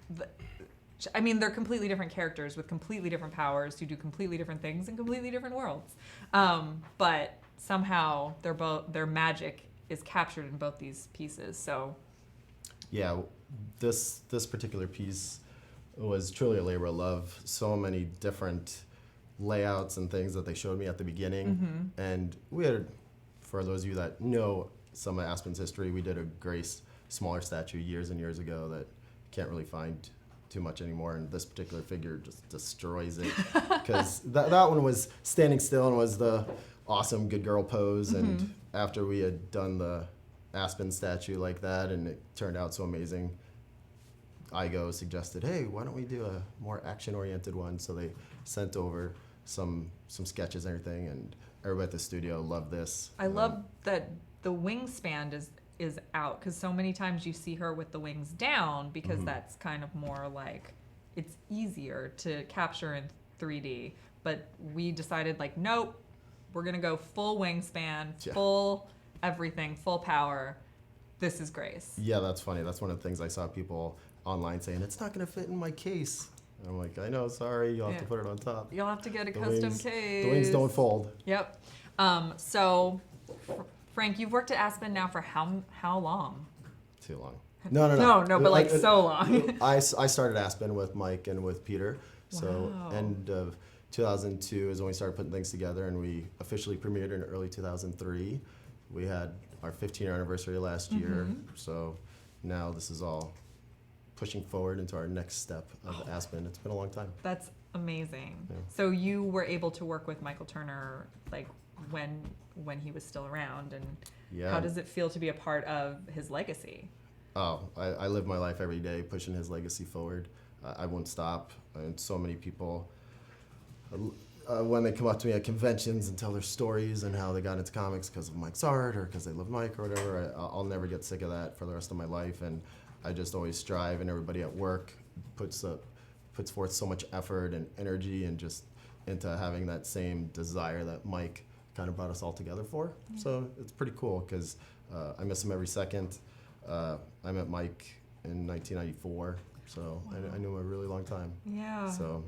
they're completely different characters with completely different powers who do completely different things in completely different worlds, but somehow their magic is captured in both these pieces. So. Yeah, this particular piece was truly a labor of love. So many different layouts and things that they showed me at the beginning. Mm-hmm. And we had, for those of you that know some of Aspen's history, we did a Grace smaller statue years and years ago that you can't really find too much anymore, and this particular figure just destroys it. Because that one was standing still and was the awesome good girl pose, and after we had done the Aspen statue like that, and it turned out so amazing, Igo suggested, hey, why don't we do a more action-oriented one? So they sent over some sketches and everything, and everybody at the studio loved this. I love that the wingspan is out, because so many times you see her with the wings down, because that's kind of more like, it's easier to capture in 3D. But we decided, like, nope, we're gonna go full wingspan, full everything, full power. This is Grace. Yeah, that's funny. That's one of the things I saw people online saying, it's not gonna fit in my case. And I'm like, I know, sorry, you'll have to put it on top. You'll have to get a The custom wings- case. The wings don't fold. Yep. So, Frank, you've worked at Aspen now for how long? Too long. No, but like so long. I started Aspen with Mike and with Peter. So Wow. end of 2002 is when we started putting things together, and we officially premiered in early 2003. We had our 15-year anniversary last year. So now this is all pushing forward into our next step of Aspen. It's been a long time. That's amazing. Yeah. So you were able to work with Michael Turner like when he was still around, and Yeah. how does it feel to be a part of his legacy? Oh, I live my life every day pushing his legacy forward. I won't stop. And so many people, when they come up to me at conventions and tell their stories and how they got into comics because of Mike's art or because they love Mike or whatever, I'll never get sick of that for the rest of my life. And I just always strive, and everybody at work puts forth so much effort and energy and just into having that same desire that Mike kind of brought us all together for. So it's pretty cool because I miss him every second. I met Mike in 1994, so I knew him a really long time. Yeah. So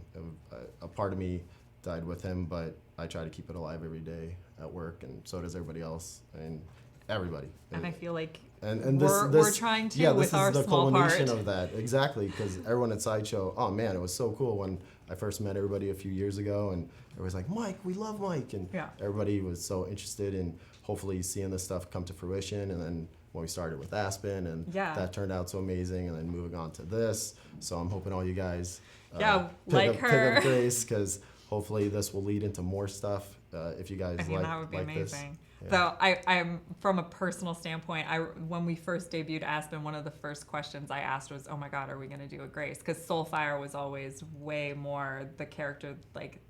a part of me died with him, but I try to keep it alive every day at work, and so does everybody else, and everybody. And I feel like And we're trying to yeah, with our this is the small culmination part. of that. Exactly, because everyone at Sideshow, oh man, it was so cool when I first met everybody a few years ago, and everybody's like, Mike, we love Mike, and Yeah. everybody was so interested in hopefully seeing this stuff come to fruition. And then when we started with Aspen, and Yeah. that turned out so amazing, and then moving on to this, so I'm hoping all you guys like pick her. up Grace, because hopefully this will lead into more stuff if you guys I think like that would be like this. amazing. Yeah. Though I'm from a personal standpoint, when we first debuted Aspen, one of the first questions I asked was, "Oh my God, are we going to do a Grace?" Because Soulfire was always way more the character, like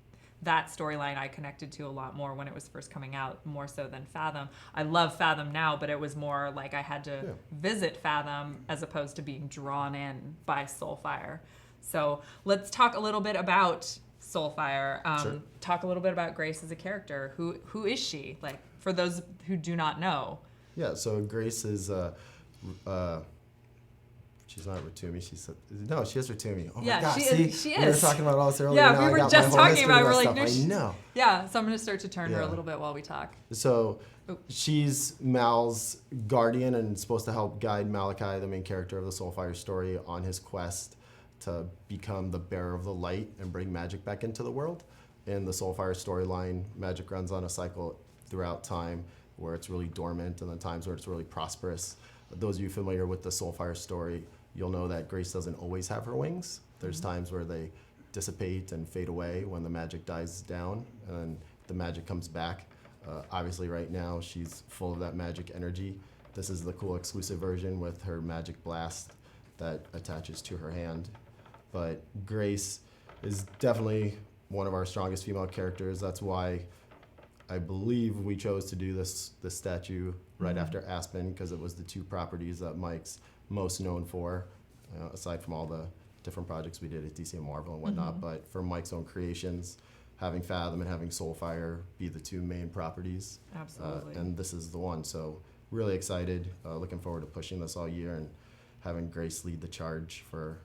that storyline I connected to a lot more when it was first coming out, more so than Fathom. I love Fathom now, but it was more like I had to visit Fathom as opposed to being drawn in by Soulfire. So let's talk a little bit about Soulfire. Sure. Talk a little bit about Grace as a character. Who is she? Like, for those who do not know. Yeah, so Grace is, she's not Ratumi. She is Ratumi. Oh Yeah, my gosh, she see? is. She We were is. talking about all this earlier. Yeah, now we I were got just my whole talking history about it. messed We're like, up. no, I know. Yeah, so I'm going to start to turn her a Yeah. little bit while we talk. So Oh. she's Mal's guardian and supposed to help guide Malachi, the main character of the Soulfire story, on his quest to become the bearer of the light and bring magic back into the world. In the Soulfire storyline, magic runs on a cycle throughout time where it's really dormant and then times where it's really prosperous. Those of you familiar with the Soulfire story, you'll know that Grace doesn't always have her wings. There's times where they dissipate and fade away when the magic dies down and the magic comes back. Obviously right now she's full of that magic energy. This is the cool exclusive version with her magic blast that attaches to her hand. But Grace is definitely one of our strongest female characters. That's why I believe we chose to do this statue right after Aspen, because it was the two properties that Mike's most known for, aside from all the different projects we did at DC and Marvel and whatnot. But for Mike's own creations, having Fathom and having Soulfire be the two main properties. Absolutely. And this is the one. So really excited, looking forward to pushing this all year and having Grace lead the charge for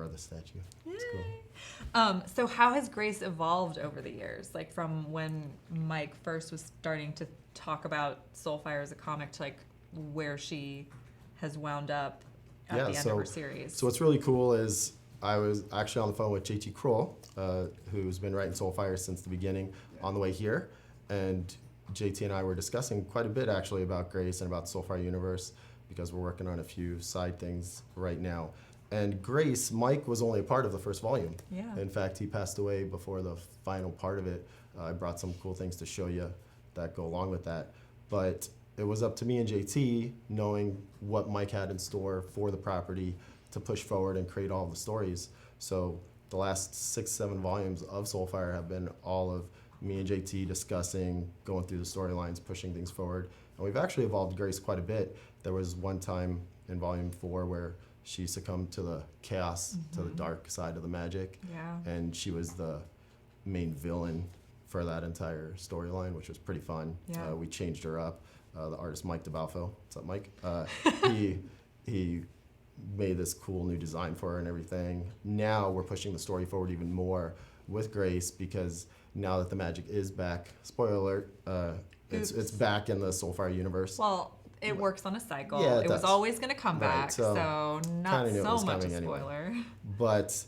the statue. It's cool. So how has Grace evolved over the years? Like from when Mike first was starting to talk about Soulfire as a comic to like where she has wound up at the end of her series. So what's really cool is I was actually on the phone with JT Kroll, who's been writing Soulfire since the beginning, on the way here. And JT and I were discussing quite a bit actually about Grace and about the Soulfire universe, because we're working on a few side things right now. And Grace, Mike was only a part of the first volume. Yeah. In fact, he passed away before the final part of it. I brought some cool things to show you that go along with that. But it was up to me and JT, knowing what Mike had in store for the property, to push forward and create all the stories. So the last 6-7 volumes of Soulfire have been all of me and JT discussing, going through the storylines, pushing things forward. And we've actually evolved Grace quite a bit. There was one time in volume 4 where she succumbed to the chaos, to the dark side of the magic. Yeah. And she was the main villain for that entire storyline, which was pretty fun. Yeah. We changed her up. The artist Mike DeBalfo, what's up, Mike? He made this cool new design for her and everything. Now we're pushing the story forward even more with Grace, because now that the magic is back, spoiler alert, it's back in the Soulfire universe. Well, it works on a cycle. Yeah, it was does. always going to come Right, back, so so not kinda knew it so was much a coming anyway. spoiler. But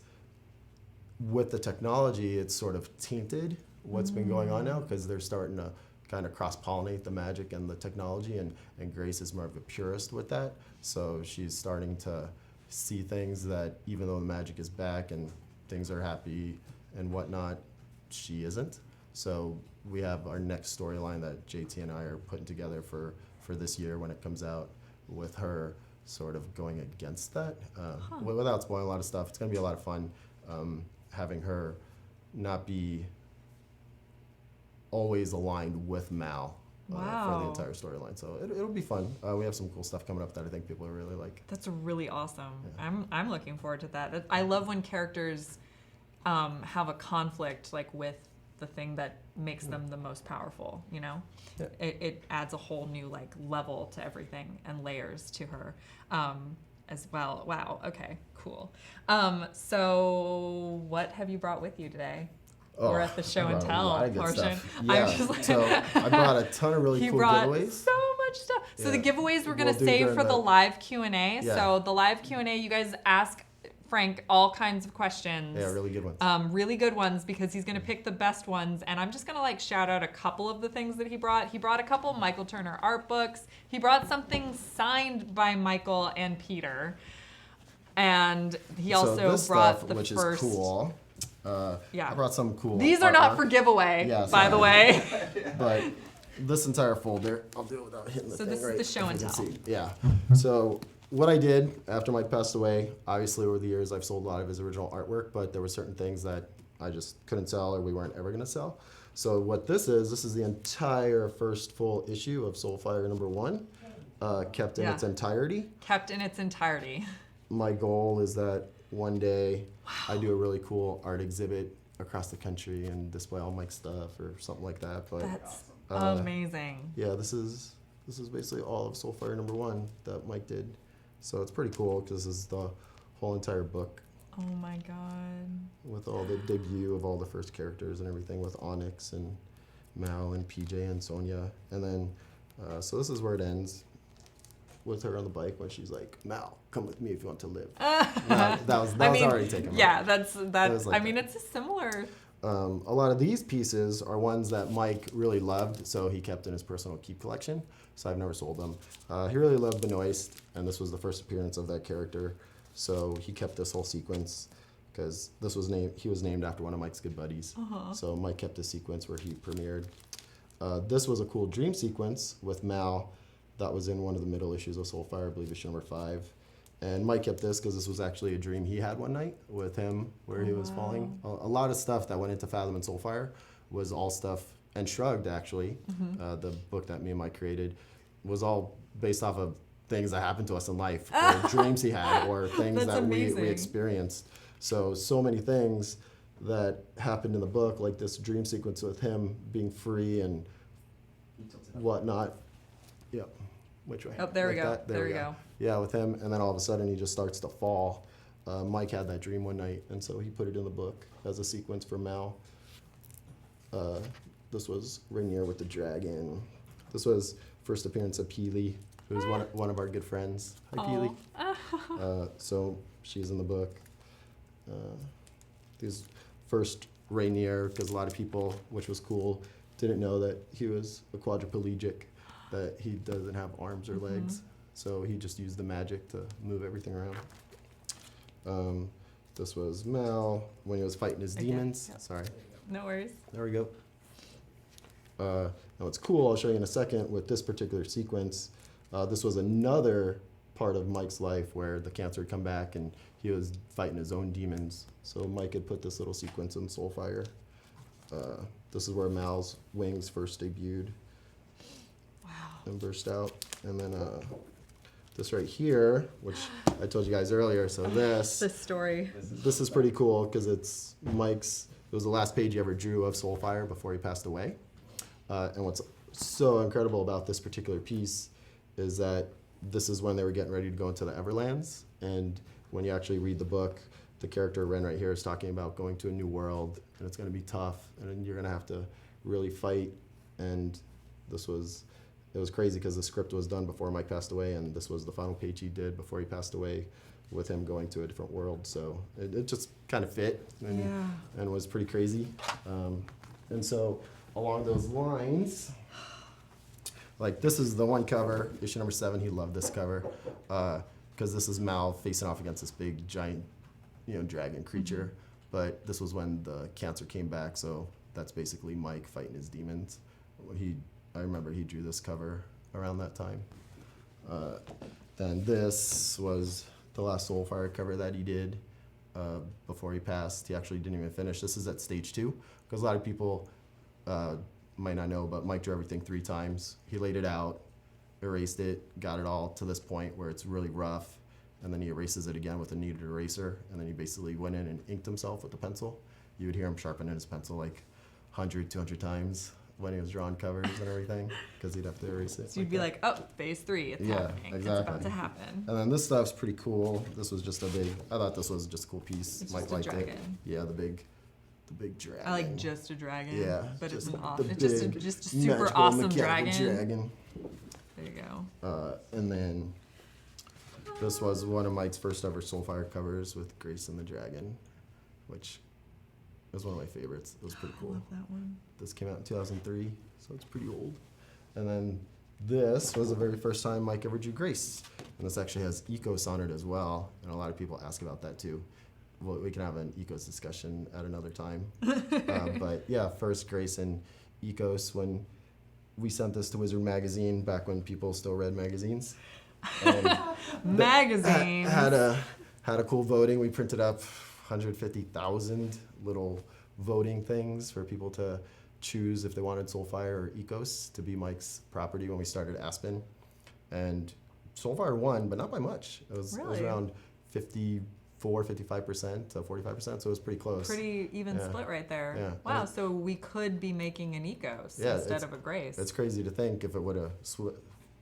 with the technology, it's sort of tainted what's been going on now, because they're starting to kind of cross-pollinate the magic and the technology, and Grace is more of a purist with that. So she's starting to see things that, even though the magic is back and things are happy and whatnot, she isn't. So we have our next storyline that JT and I are putting together for this year when it comes out, with her sort of going against that. Without spoiling a lot of stuff, it's going to be a lot of fun, having her not be always aligned with Mal for Wow. the entire storyline. So it'll be fun. We have some cool stuff coming up that I think people will really like. That's really awesome. Yeah. I'm looking forward to that. I love when characters have a conflict, like with the thing that makes them the most powerful, you know? Yeah. It adds a whole new like level to everything and layers to her as well. Wow, okay, cool. So what have you brought with you today? We're at the show I and brought a tell lot of good portion. stuff. I'm Yeah, just like so I brought a ton of really he cool brought giveaways. so much stuff. So the Yeah. giveaways we're gonna We'll do save during for the the- live Q&A. Yeah. So the live Q&A, you guys ask Frank all kinds of questions. Yeah, really good ones. Really good ones, because he's gonna pick the best ones. And I'm just gonna like shout out a couple of the things that he brought. He brought a couple Michael Turner art books. He brought something signed by Michael and Peter. And he also so this brought stuff, the which first. is cool. Yeah. I brought some cool. These are not artwork, for giveaway, Yeah, by the way. But this entire folder, I'll do it without hitting the So thing this is right, the show if and you can tell. see. Yeah. So what I did after Mike passed away, obviously over the years I've sold a lot of his original artwork, but there were certain things that I just couldn't sell or we weren't ever going to sell. So what this is the entire first full issue of Soulfire #1, kept in Yeah. its entirety. Kept in its entirety. My goal is that one day I do a really cool art exhibit across the country and display all Mike's stuff or something like that. But That's uh, amazing. yeah, this is basically all of Soulfire #1 that Mike did. So it's pretty cool because this is the whole entire book Oh my god. with all the debut of all the first characters and everything, with Onyx and Mal and PJ and Sonia. And then, so this is where it ends, with her on the bike when she's like, Mal, come with me if you want to live. that was already taken. Yeah, that's was like I mean, it's a similar. A lot of these pieces are ones that Mike really loved, so he kept in his personal keep collection. So I've never sold them. He really loved Benoist, and this was the first appearance of that character. So he kept this whole sequence because he was named after one of Mike's good buddies. So Mike kept a sequence where he premiered. This was a cool dream sequence with Mal that was in one of the middle issues of Soulfire, I believe issue #5. And Mike kept this because this was actually a dream he had one night with him where he was falling. A lot of stuff that went into Fathom and Soulfire was all stuff, and Shrugged actually, the book that me and Mike created, was all based off of things that happened to us in life, or dreams he had, or things That's that we amazing. experienced. So many things that happened in the book, like this dream sequence with him being free and whatnot. Yep. Which way? Oh, there we Like go. that? There we go. Yeah, with him, and then all of a sudden he just starts to fall. Mike had that dream one night, and so he put it in the book as a sequence for Mal. This was Rainier with the dragon. This was first appearance of Peely, who's one of our good friends. Hi, Peely. So she's in the book. His first Rainier, because a lot of people, which was cool, didn't know that he was a quadriplegic, that he doesn't have arms or legs. So he just used the magic to move everything around. This was Mal when he was fighting his Again, demons. yep. Sorry. No worries. There we go. Now what's cool, I'll show you in a second with this particular sequence. This was another part of Mike's life where the cancer had come back and he was fighting his own demons. So Mike had put this little sequence in Soulfire. This is where Mal's wings first debuted. Wow. And burst out. And then this right here, which I told you guys earlier, so this story. this is pretty cool because it's Mike's, it was the last page he ever drew of Soulfire before he passed away. And what's so incredible about this particular piece is that this is when they were getting ready to go into the Everlands. And when you actually read the book, the character Ren right here is talking about going to a new world, and it's going to be tough, and you're going to have to really fight. And it was crazy because the script was done before Mike passed away, and this was the final page he did before he passed away with him going to a different world. So it just kind of fit and was pretty crazy. And so along those lines, like this is the one cover, issue number 7. He loved this cover because this is Mal facing off against this big giant, dragon creature. Mm-hmm. But this was when the cancer came back, so that's basically Mike fighting his demons. I remember he drew this cover around that time. Then this was the last Soulfire cover that he did before he passed. He actually didn't even finish. This is at stage 2, because a lot of people might not know, but Mike drew everything 3 times. He laid it out, erased it, got it all to this point where it's really rough, and then he erases it again with a kneaded eraser, and then he basically went in and inked himself with a pencil. You would hear him sharpening his pencil like 100, 200 times when he was drawing covers and everything, because he'd have to erase it. So you'd be like, oh, phase 3, it's happening. Exactly. It's about to happen. And then this stuff's pretty cool. This was just I thought this was just a cool piece. It's Mike just a liked it. dragon. Yeah, the big dragon. I like just a dragon. Yeah, But it's just an the awesome, it's big, just a super magical, awesome mechanical dragon. There you go. And then this was one of Mike's first ever Soulfire covers with Grace and the Dragon, which was one of my favorites. It was pretty cool. I love that one. This came out in 2003, so it's pretty old. And then this was the very first time Mike ever drew Grace. And this actually has Ecos on it as well, and a lot of people ask about that too. Well, we can have an Ecos discussion at another time. But yeah, first Grace and Ecos, when we sent this to Wizard Magazine back when people still read magazines. And Magazines. had a cool voting. We printed up 150,000 little voting things for people to choose if they wanted Soulfire or Ecos to be Mike's property when we started Aspen. And Soulfire won, but not by much. It was around 55% to 45%, so it was pretty close. Pretty even split right there. Yeah. Wow, so we could be making an Ecos instead of a Grace. It's crazy to think if it would have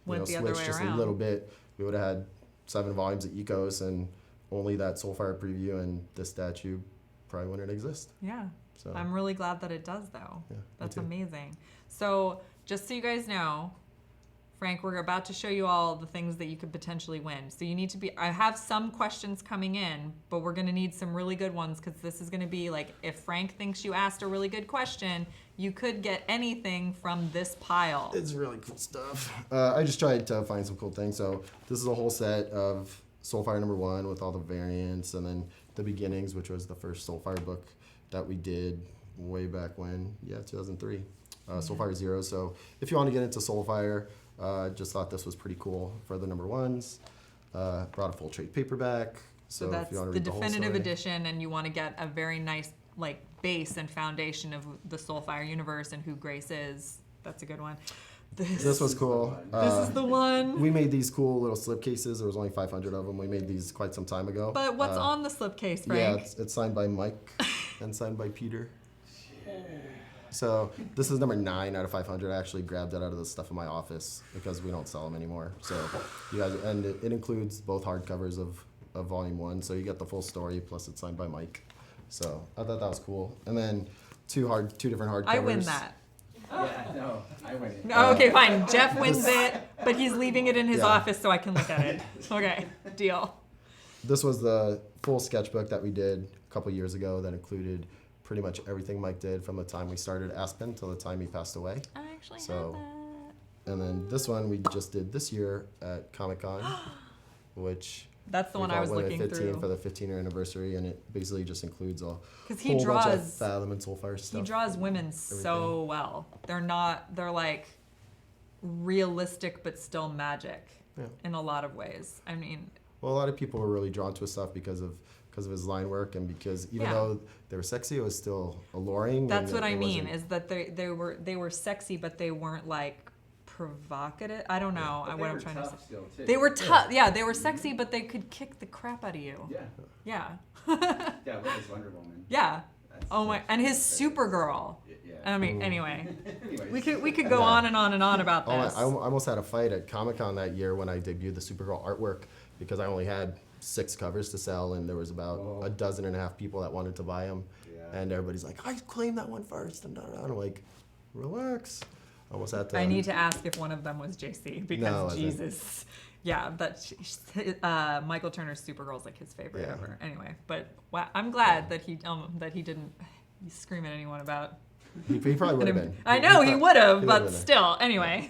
Went the other switched way just around. a little bit, we would have had 7 volumes of Ecos and only that Soulfire preview, and this statue probably wouldn't exist. Yeah. So I'm really glad that it does, though. Yeah, me That's too. amazing. So, just so you guys know, Frank, we're about to show you all the things that you could potentially win. So you need to be, I have some questions coming in, but we're going to need some really good ones, because this is going to be like, if Frank thinks you asked a really good question, you could get anything from this pile. It's really cool stuff. I just tried to find some cool things. So this is a whole set of Soulfire number 1 with all the variants, and then the beginnings, which was the first Soulfire book that we did way back when, 2003. Soulfire 0. So if you want to get into Soulfire, just thought this was pretty cool for the number 1s. Brought a full trade paperback. So if that's you want to the read the whole definitive story. edition, and you want to get a very nice base and foundation of the Soulfire universe and who Grace is. That's a good one. This was cool. This is the one. We made these cool little slipcases. There was only 500 of them. We made these quite some time ago. But what's on the slipcase, Frank? Yeah, it's signed by Mike and signed by Peter. So this is number 9 out of 500. I actually grabbed that out of the stuff in my office because we don't sell them anymore. So you guys, and it includes both hardcovers of volume 1. So you get the full story, plus it's signed by Mike. So I thought that was cool. And then two different hardcovers. I win that. Yeah, no, I win it. No, okay, fine. Jeff wins it, but he's leaving it in his Yeah. office so I can look at it. Okay, deal. This was the full sketchbook that we did a couple years ago that included pretty much everything Mike did from the time we started Aspen till the time he passed away. I actually So- have that. And then this one we just did this year at Comic-Con, which That's the one I was looking 15 through. for the 15-year anniversary, and it basically just includes a Because he whole bunch of draws, Fathom and Soulfire stuff. he draws women so well. They're like realistic but still magic in a lot of ways. I mean, well, a lot of people were really drawn to his stuff because of his line work, and because even though they were sexy, it was still alluring. That's what I mean, is that they were sexy, but they weren't like provocative. I don't know what I'm trying to say. Still, too. They were tough. Yeah, they were sexy, but they could kick the crap out of you. Yeah. Yeah. Yeah, with his Wonder Woman. Yeah. Oh my! And his Supergirl. I mean, anyway, we could go on and on and on about this. I almost had a fight at Comic-Con that year when I debuted the Supergirl artwork because I only had 6 covers to sell, and there was about a dozen and a half people that wanted to buy them, and everybody's like, "I claimed that one first," and I'm like, "Relax." Almost had to. I need to ask if one of them was JC because Jesus. Yeah, Michael Turner's Supergirl is like his favorite ever. Anyway, but I'm glad that he didn't scream at anyone about. He probably would have been. I know he would have, but still. Anyway,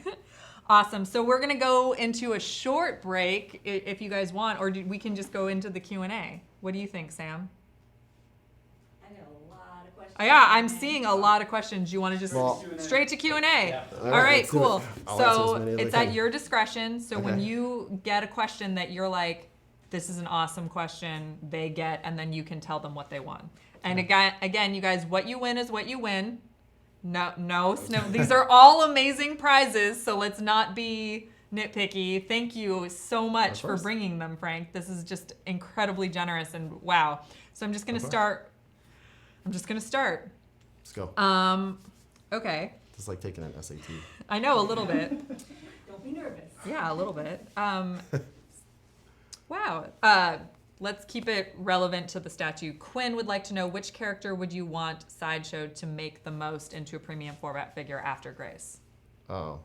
awesome. So we're gonna go into a short break if you guys want, or we can just go into the Q&A. What do you think, Sam? I got a lot of questions. Yeah, I'm seeing a lot of questions. You want to just straight to Q&A? Yeah. All right, cool. I'll answer So as many as I it's can. at your discretion. So when you get a question that you're like, this is an awesome question, they get, and then you can tell them what they won. And again, you guys, what you win is what you win. No, these are all amazing prizes, so let's not be nitpicky. Thank you so much for bringing them, Frank. This is just incredibly generous, and wow. So I'm just gonna start. Let's go. Okay. It's like taking an SAT. I know a little bit. Don't be nervous. Yeah, a little bit. Wow. Let's keep it relevant to the statue. Quinn would like to know, which character would you want Sideshow to make the most into a premium format figure after Grace? Oh,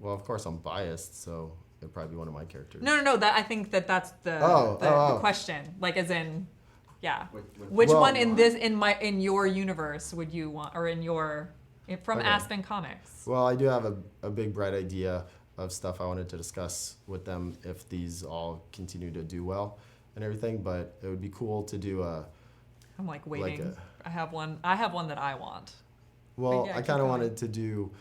well, of course I'm biased, so it'd probably be one of my characters. No. I think that's the question. Like, as in, yeah. Which one in your universe would you want, or from Aspen Comics? Well, I do have a big bright idea of stuff I wanted to discuss with them if these all continue to do well and everything, but it would be cool to do I'm like waiting. I have one that I want. Well, yeah, I kind of wanted to do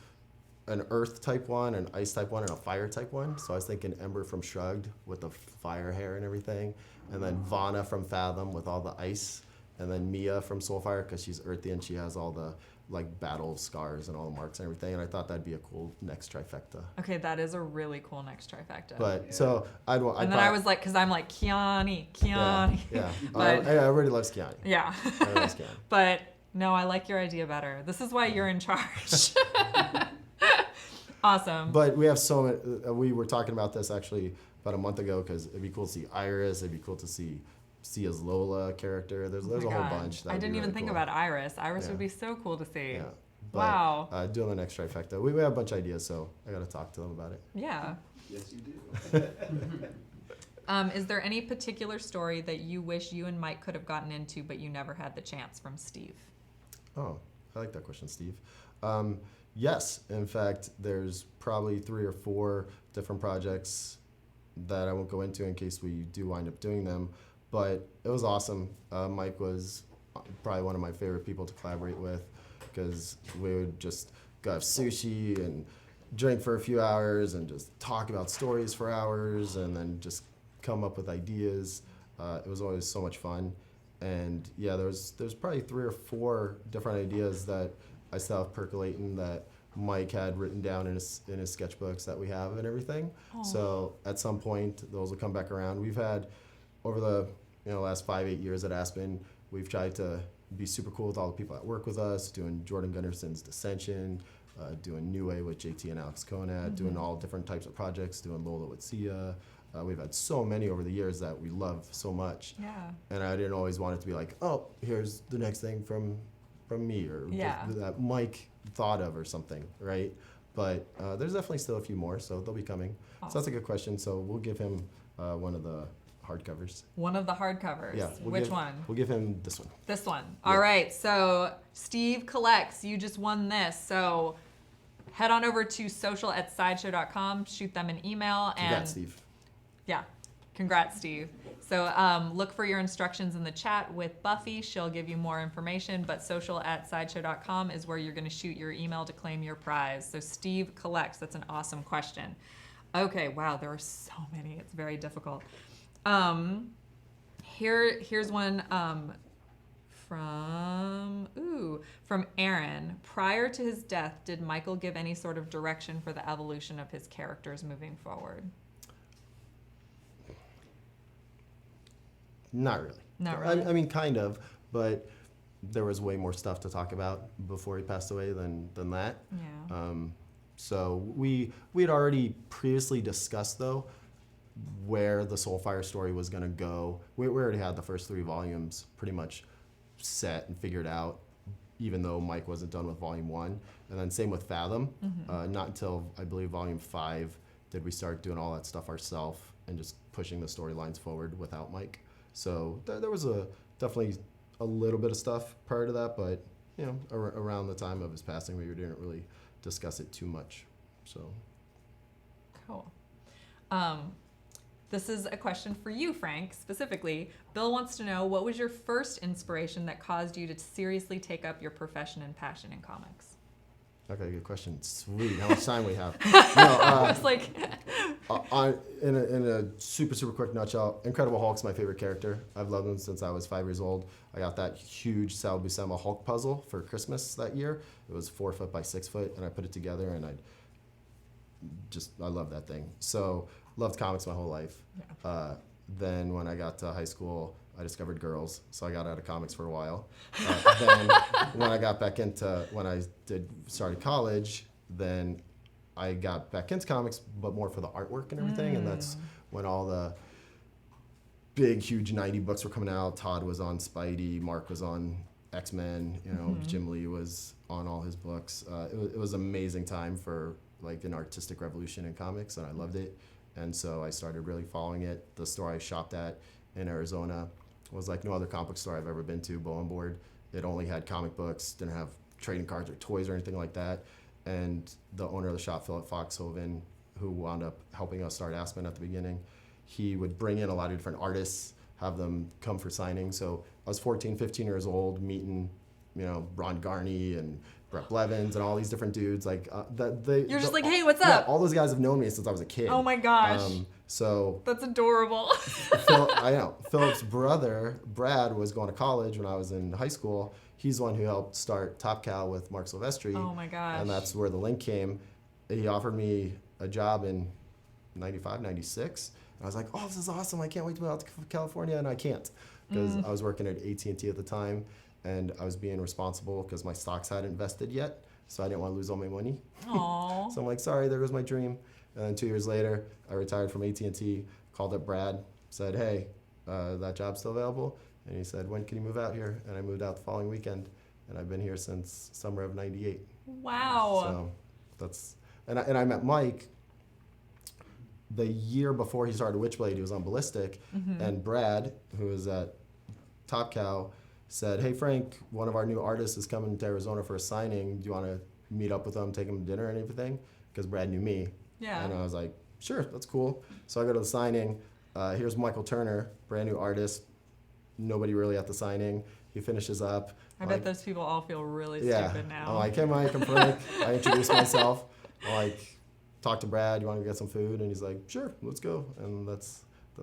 an earth type one, an ice type one, and a fire type one. So I was thinking Ember from Shrugged with the fire hair and everything, and then Vana from Fathom with all the ice, and then Mia from Soulfire because she's earthy and she has all the like battle scars and all the marks and everything. And I thought that'd be a cool next trifecta. Okay, that is a really cool next trifecta. But so I'd I was like, because I'm like Kiani. Yeah. But I already love Kiani. yeah. I love Kiani. But no, I like your idea better. This is why you're in charge. Awesome. But we have so many. We were talking about this actually about a month ago because it'd be cool to see Iris. It'd be cool to see Sia's Lola character. There's a whole bunch. I didn't even think about Iris. Iris would be so cool to see. Yeah. But, wow. Doing the next trifecta. We have a bunch of ideas, so I got to talk to them about it. Yeah. Yes, you do. Is there any particular story that you wish you and Mike could have gotten into, but you never had the chance, from Steve? Oh, I like that question, Steve. Yes, in fact, there's probably 3 or 4 different projects that I won't go into in case we do wind up doing them, but it was awesome. Mike was probably one of my favorite people to collaborate with because we would just go have sushi and drink for a few hours and just talk about stories for hours and then just come up with ideas. It was always so much fun. And yeah, there's probably 3 or 4 different ideas that I still have percolating that Mike had written down in his sketchbooks that we have and everything. Aww. So at some point, those will come back around. We've had, over the last 5-8 years at Aspen, we've tried to be super cool with all the people that work with us, doing Jordan Gunnarson's Dissension, doing New Way with JT and Alex Conad, doing all different types of projects, doing Lola with Sia. We've had so many over the years that we love so much. Yeah. And I didn't always want it to be like, oh, here's the next thing from me or that Mike thought of or something, right? But there's definitely still a few more, so they'll be coming. Awesome. So that's a good question. So we'll give him one of the hardcovers. One of the hardcovers. Yeah. Which one? We'll give him this one. This one. Yeah. All right. So Steve collects. You just won this. So head on over to social@sideshow.com. Shoot them an email. And Congrats, Steve. yeah. Congrats, Steve. So look for your instructions in the chat with Buffy. She'll give you more information, but social@sideshow.com is where you're going to shoot your email to claim your prize. So Steve collects. That's an awesome question. Okay, wow, there are so many. It's very difficult. Here's one from Aaron. Prior to his death, did Michael give any sort of direction for the evolution of his characters moving forward? Not really. Not really? I mean, kind of, but there was way more stuff to talk about before he passed away than that. Yeah. So we had already previously discussed, though, where the Soulfire story was going to go. We already had the first 3 volumes pretty much set and figured out, even though Mike wasn't done with volume 1. And then same with Fathom. Not until, I believe, volume 5 did we start doing all that stuff ourselves and just pushing the storylines forward without Mike. So there was definitely a little bit of stuff prior to that, but around the time of his passing, we didn't really discuss it too much. So cool. This is a question for you, Frank, specifically. Bill wants to know, what was your first inspiration that caused you to seriously take up your profession and passion in comics? Okay, good question. Sweet. How much time we have? I was like... in a super quick nutshell, Incredible Hulk's my favorite character. I've loved him since I was 5 years old. I got that huge Sal Buscema Hulk puzzle for Christmas that year. It was 4 foot by 6 foot, and I put it together, and I love that thing. So loved comics my whole life. Yeah. Then when I got to high school, I discovered girls, so I got out of comics for a while. Then when I got back started college, then I got back into comics, but more for the artwork and everything, and that's when all the big, huge 90 books were coming out. Todd was on Spidey, Mark was on X-Men, Jim Lee was on all his books. It was an amazing time for like an artistic revolution in comics, and I loved it. And so I started really following it. The store I shopped at in Arizona was like no other comic book store I've ever been to, Bow and Board. It only had comic books, didn't have trading cards or toys or anything like that. And the owner of the shop, Philip Foxhoven, who wound up helping us start Aspen at the beginning, he would bring in a lot of different artists, have them come for signing. So I was 14, 15 years old, meeting, Ron Garney and Brett Blevins and all these different dudes. Like You're just like, hey, what's yeah, up? all those guys have known me since I was a kid. Oh my gosh. So that's adorable. I know. Philip's brother, Brad, was going to college when I was in high school. He's the one who helped start Top Cow with Mark Silvestri. Oh my gosh. And that's where the link came. He offered me a job in 95, 96. And I was like, oh, this is awesome. I can't wait to move out to California. And I can't because I was working at AT&T at the time. And I was being responsible because my stocks hadn't vested yet. So I didn't want to lose all my money. Aww. So I'm like, sorry, there goes my dream. And then 2 years later, I retired from AT&T, called up Brad, said, hey, that job's still available? And he said, when can you move out here? And I moved out the following weekend. And I've been here since summer of '98. Wow. So that's, and I met Mike the year before he started Witchblade. He was on Ballistic. And Brad, who was at Top Cow, said, hey, Frank, one of our new artists is coming to Arizona for a signing. Do you want to meet up with them, take them to dinner and everything? Because Brad knew me. Yeah. And I was like, sure, that's cool. So I go to the signing. Here's Michael Turner, brand new artist. Nobody really at the signing. He finishes up. I bet those people all feel really yeah. stupid now. I'm like, hey, Mike, I'm Frank. I introduced myself. I'm like, talk to Brad. You want to get some food? And he's like, sure, let's go. And that's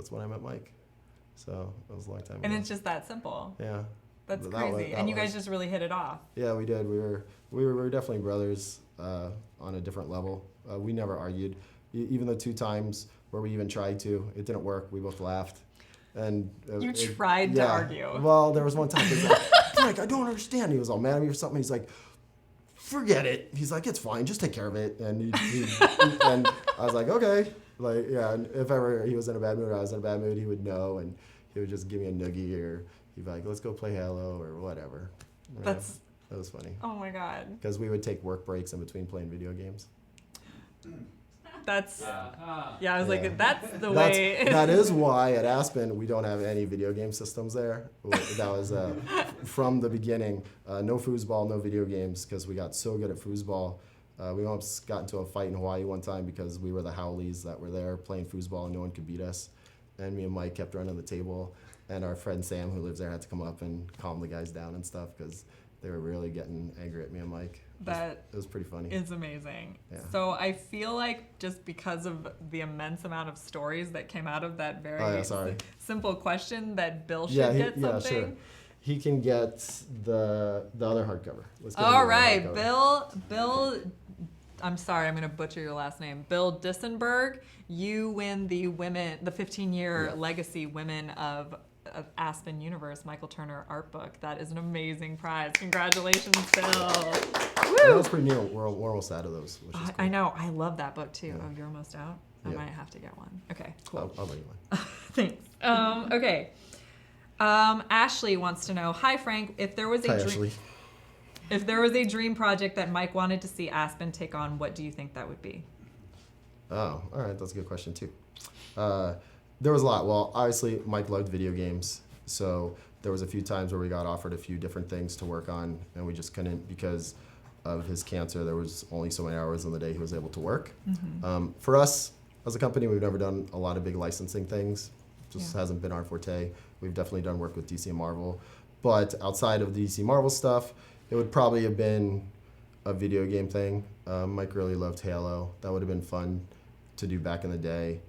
when I met Mike. So it was a long time ago. And it's just that simple. Yeah. That's crazy. And you guys just really hit it off. Yeah, we did. We were definitely brothers on a different level. We never argued. Even the 2 times where we even tried to, it didn't work. We both laughed. And you tried to argue. Well, there was one time he's like, I don't understand. He was all mad at me or something. He's like, forget it. He's like, it's fine. Just take care of it. And and I was like, okay. Like, yeah. And if ever he was in a bad mood or I was in a bad mood, he would know, and he would just give me a noogie, or he'd be like, let's go play Halo or whatever. That was funny. Oh my god. Because we would take work breaks in between playing video games. That's I was like, that's the way. That is why at Aspen we don't have any video game systems there. That was from the beginning. No foosball, no video games, because we got so good at foosball. We almost got into a fight in Hawaii one time because we were the Howleys that were there playing foosball and no one could beat us. and me and Mike kept running the table, and our friend Sam, who lives there, had to come up and calm the guys down and stuff because they were really getting angry at me and Mike. That It was pretty funny. is amazing. Yeah. So I feel like just because of the immense amount of stories that came out of that very simple question, that Bill should get something. Sure. He can get the other hardcover. Let's get All into the right, hardcover. Bill. I'm sorry, I'm gonna butcher your last name. Bill Dissenberg. You win the 15-year legacy Women of Aspen Universe Michael Turner art book. That is an amazing prize. Congratulations, Bill. That was pretty neat. We're almost out of those. Which is cool. I know. I love that book too. Yeah. Oh, you're almost out? I Yeah. might have to get one. Okay, cool. I'll bring you one. Thanks. Okay. Ashley wants to know, hi Frank, if there was a Hi, dream Ashley. if there was a dream project that Mike wanted to see Aspen take on, what do you think that would be? Oh, all right. That's a good question, too. There was a lot. Well, obviously, Mike loved video games. So there was a few times where we got offered a few different things to work on, and we just couldn't because of his cancer. There was only so many hours in the day he was able to work. For us, as a company, we've never done a lot of big licensing things. Just hasn't been our forte. We've definitely done work with DC and Marvel. But outside of the DC Marvel stuff, it would probably have been a video game thing. Mike really loved Halo. That would have been fun to do back in the day.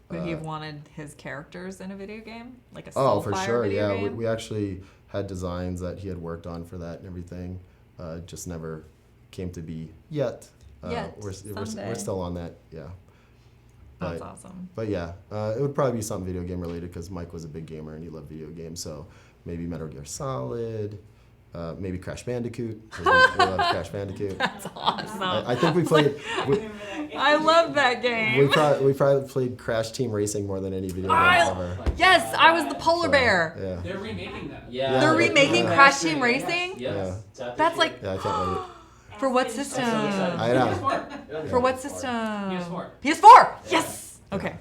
Would he have wanted his characters in a video game? Like a Oh, for Soulfire sure, video yeah. game? We actually had designs that he had worked on for that and everything. Just never came to be yet. Yet, We're someday. still on that, yeah. That's awesome. But yeah, it would probably be something video game related because Mike was a big gamer and he loved video games. So maybe Metal Gear Solid, maybe Crash Bandicoot. 'Cause we love Crash Bandicoot. That's awesome. I think we played. I love that game. We probably played Crash Team Racing more than any video game ever. Yes, I was the polar bear. Yeah. They're remaking that. Yeah. They're remaking Yeah. Crash Team Racing? Yes. That's like, Yeah, I can't wait. for what system? I know. For what system? PS4. PS4! Yes! Okay.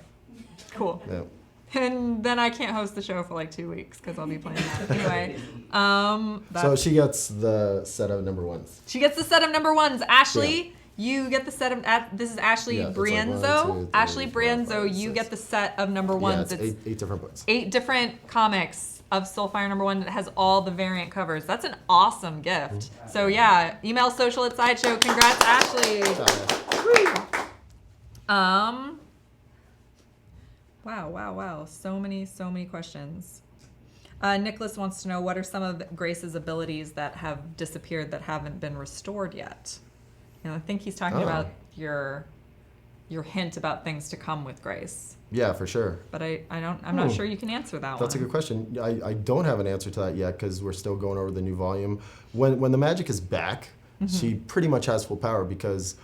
Cool. Yeah. And then I can't host the show for like 2 weeks because I'll be playing that. Anyway, So that's, she gets the set of number ones. she gets the set of number ones. Ashley, you get the set of, this is Ashley Yeah, that's like Brienzo. 1, 2, 3, Ashley 4, Brienzo, 5, you 6. get the set of number Yeah, ones. it's eight different books. 8 different comics of Soulfire number 1 that has all the variant covers. That's an awesome gift. So yeah, email social@sideshow. Congrats, Ashley. Wow. So many questions. Nicholas wants to know, what are some of Grace's abilities that have disappeared that haven't been restored yet? And I think he's talking about your hint about things to come with Grace. Yeah, for sure. But I'm not sure you can answer that one. That's a good question. I don't have an answer to that yet because we're still going over the new volume. When the magic is back, she pretty much has full power because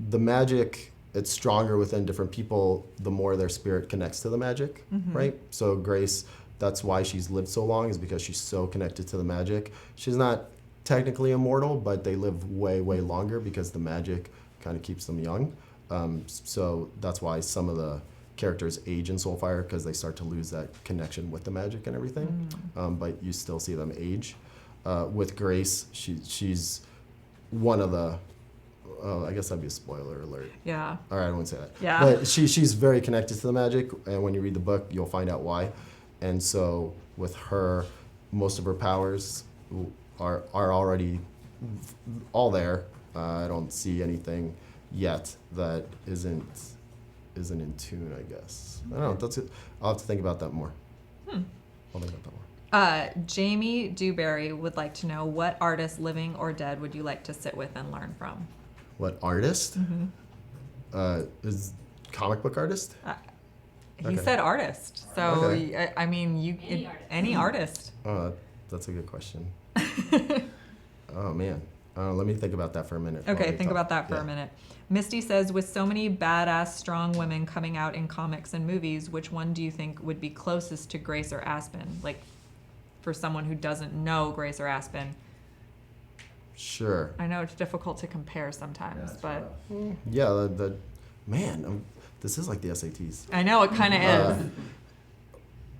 the magic, it's stronger within different people the more their spirit connects to the magic, right? So Grace, that's why she's lived so long, is because she's so connected to the magic. She's not technically immortal, but they live way longer because the magic kind of keeps them young. So that's why some of the characters age in Soulfire, because they start to lose that connection with the magic and everything. But you still see them age. With Grace, she's one of the, I guess that'd be a spoiler alert. Yeah. All right, I wouldn't say that. Yeah. But she's very connected to the magic, and when you read the book, you'll find out why. And so with her, most of her powers are already all there. I don't see anything yet that isn't in tune, I guess. I don't know. That's it. I'll have to think about that more. I'll think about that more. Jamie Dewberry would like to know, what artist, living or dead, would you like to sit with and learn from? What artist? Is comic book artist? He Okay. said artist. So, Okay. I mean, any artist. Oh, that's a good question. Oh man. Let me think about that for a minute. while Okay, we think talk. about that for Yeah. a minute. Misty says, with so many badass, strong women coming out in comics and movies, which one do you think would be closest to Grace or Aspen? Like, for someone who doesn't know Grace or Aspen. Sure. I know it's difficult to compare sometimes, but Yeah, man, this is like the SATs. I know it kind of is.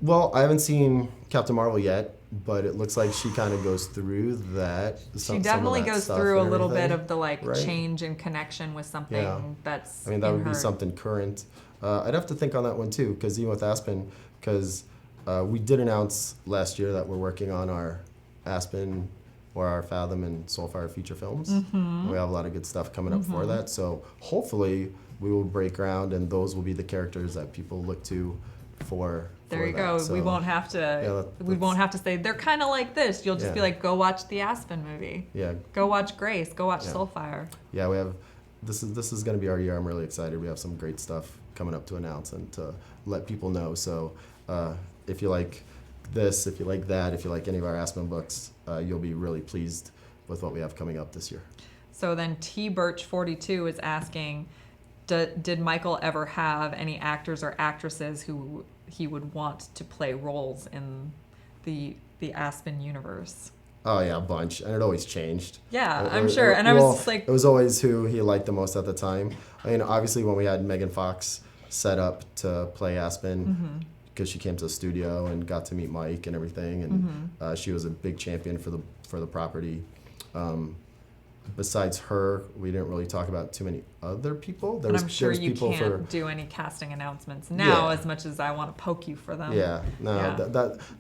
Well, I haven't seen Captain Marvel yet, but it looks like she kind of goes through that. She definitely goes through a little bit of the like right? change and connection with something that's. I mean, that in would be her. something current. I'd have to think on that one too, because even with Aspen, because we did announce last year that we're working on our Aspen or our Fathom and Soulfire feature films. We have a lot of good stuff coming up for that. So hopefully we will break ground, and those will be the characters that people look to for. There you that. go. So, We won't have to. We won't have to say they're kind of like this. You'll just be like, go watch the Aspen movie. Yeah. Go watch Grace. Go watch Soulfire. Yeah, we have. This is going to be our year. I'm really excited. We have some great stuff coming up to announce and to let people know. So if you like this, if you like that, if you like any of our Aspen books, you'll be really pleased with what we have coming up this year. So then T Birch 42 is asking, did Michael ever have any actors or actresses who he would want to play roles in the Aspen universe? Oh yeah, a bunch, and it always changed. Yeah, I'm sure. And I was just like, it was always who he liked the most at the time. I mean, obviously when we had Megan Fox set up to play Aspen, because she came to the studio and got to meet Mike and everything, and she was a big champion for the property. Besides her, we didn't really talk about too many other people. And I'm sure you can't do any casting announcements now as much as I want to poke you for them. Yeah, no,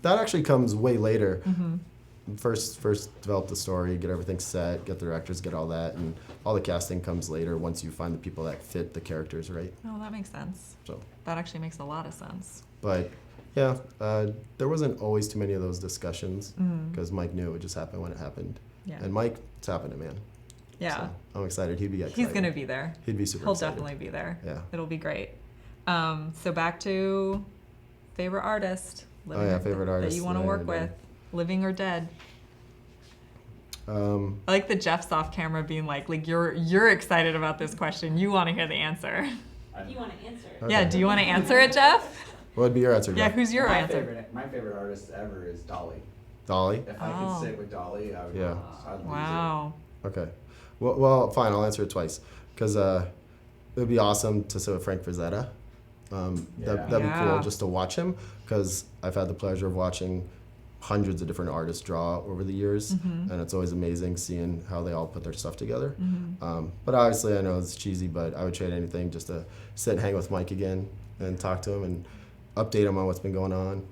that actually comes way later. First develop the story, get everything set, get the directors, get all that, and all the casting comes later once you find the people that fit the characters, right? Oh, that makes sense. So that actually makes a lot of sense. But yeah, there wasn't always too many of those discussions because Mike knew it would just happen when it happened. Yeah. And Mike, it's happening, man. Yeah. So I'm excited. He'd be excited. He's gonna be there. He'd be super He'll excited. definitely be there. Yeah. It'll be great. So back to favorite artist. Favorite artist that you want to work with, living or dead. I like the Jeff's off camera being like you're excited about this question. You want to hear the answer. You want to answer it. Okay. Yeah. Do you want to answer it, Jeff? What would be your answer, Yeah. Jeff? Who's your answer? My favorite artist ever is Dolly. Dolly? If I could sit with Dolly, I would. Yeah. I'd lose Wow. Okay. Well, fine. I'll answer it twice because it would be awesome to sit with Frank Frazetta. That'd be cool just to watch him because I've had the pleasure of watching hundreds of different artists draw over the years, and it's always amazing seeing how they all put their stuff together. But obviously, I know it's cheesy, but I would trade anything just to sit and hang with Mike again and talk to him and update him on what's been going on.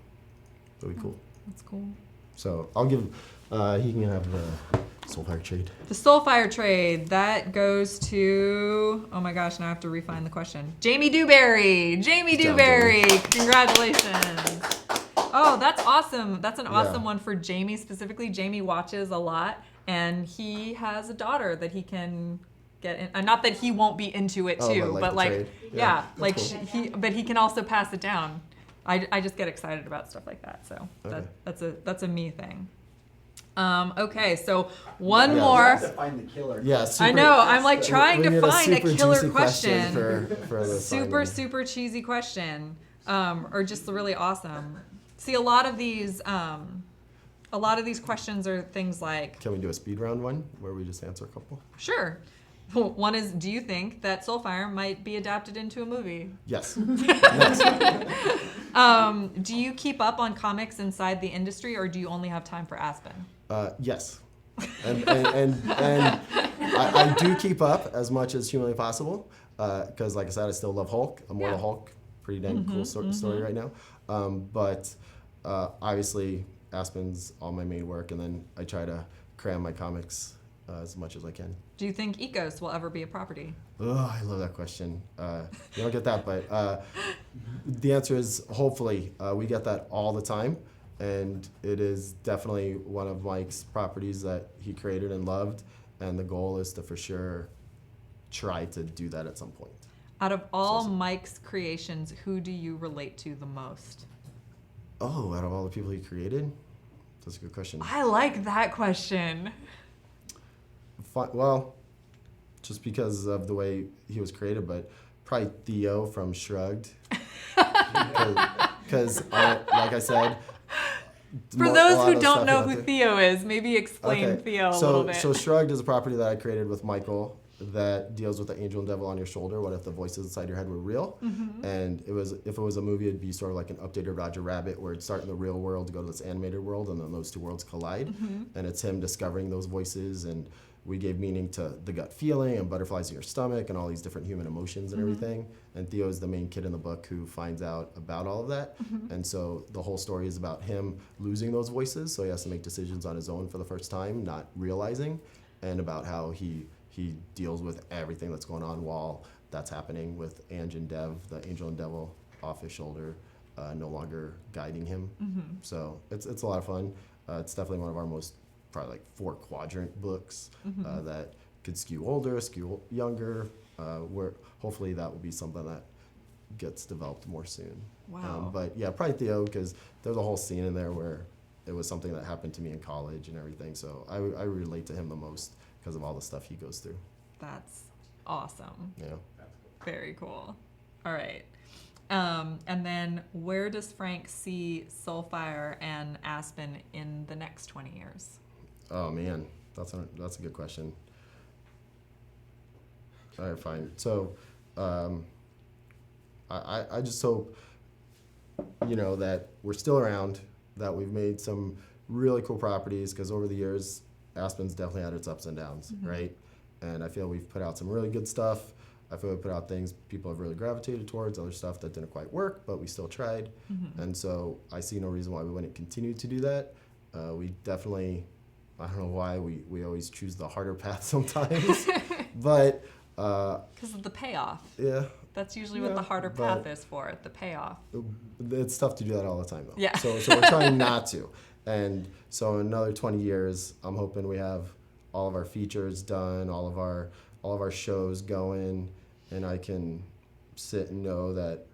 That'd be cool. That's cool. So I'll give. He can have the Soulfire trade. The Soulfire trade, that goes to, oh my gosh, now I have to refine the question. Jamie Dewberry. Jamie Dewberry. Congratulations. Oh, that's awesome. That's an awesome one for Jamie specifically. Jamie watches a lot, and he has a daughter that he can get in. Not that he won't be into it too, but like, like cool. But he can also pass it down. I just get excited about stuff like that. So that's a me thing. Okay, so one more. You have to find the killer. Yeah, I know. I'm like trying we to find a killer juicy question. For the super cheesy question, or just really awesome. See, a lot of these questions are things like. Can we do a speed round one where we just answer a couple? Sure. One is, do you think that Soulfire might be adapted into a movie? Yes. Do you keep up on comics inside the industry, or do you only have time for Aspen? Yes. And I do keep up as much as humanly possible because, like I said, I still love Hulk. Immortal Hulk, pretty dang cool story right now. But obviously, Aspen's all my main work, and then I try to cram my comics as much as I can. Do you think Ecos will ever be a property? Oh, I love that question. You don't get that, but the answer is hopefully. We get that all the time, and it is definitely one of Mike's properties that he created and loved, and the goal is to for sure try to do that at some point. Out of all Mike's creations, who do you relate to the most? Oh, out of all the people he created? That's a good question. I like that question. Well, just because of the way he was created, but probably Theo from Shrugged. Because, like I said... For those who don't know who Theo is, maybe explain Theo a little bit. So Shrugged is a property that I created with Michael that deals with the angel and devil on your shoulder. What if the voices inside your head were real? And if it was a movie, it'd be sort of like an updated Roger Rabbit, where it'd start in the real world to go to this animated world, and then those two worlds collide. And it's him discovering those voices and we gave meaning to the gut feeling and butterflies in your stomach and all these different human emotions and everything. And Theo is the main kid in the book who finds out about all of that. And so the whole story is about him losing those voices. So he has to make decisions on his own for the first time, not realizing, and about how he deals with everything that's going on while that's happening with Ange and Dev, the angel and devil, off his shoulder, no longer guiding him. So it's a lot of fun. It's definitely one of our most, probably like 4-quadrant books that could skew older, skew younger. Where hopefully that will be something that gets developed more soon. Wow. But yeah, probably Theo, because there's a whole scene in there where it was something that happened to me in college and everything. So I relate to him the most because of all the stuff he goes through. That's awesome. Yeah. Very cool. All right. And then where does Frank see Soulfire and Aspen in the next 20 years? Oh man, that's a good question. All right, fine. So, I just hope, that we're still around, that we've made some really cool properties, because over the years, Aspen's definitely had its ups and downs, right? And I feel we've put out some really good stuff. I feel we put out things people have really gravitated towards, other stuff that didn't quite work, but we still tried. And so I see no reason why we wouldn't continue to do that. We definitely, I don't know why, we always choose the harder path sometimes, but... Because of the payoff. Yeah. That's usually what the harder path is for, the payoff. It's tough to do that all the time, though. Yeah. So we're trying not to. And so in another 20 years, I'm hoping we have all of our features done, all of our shows going, and I can sit and know that,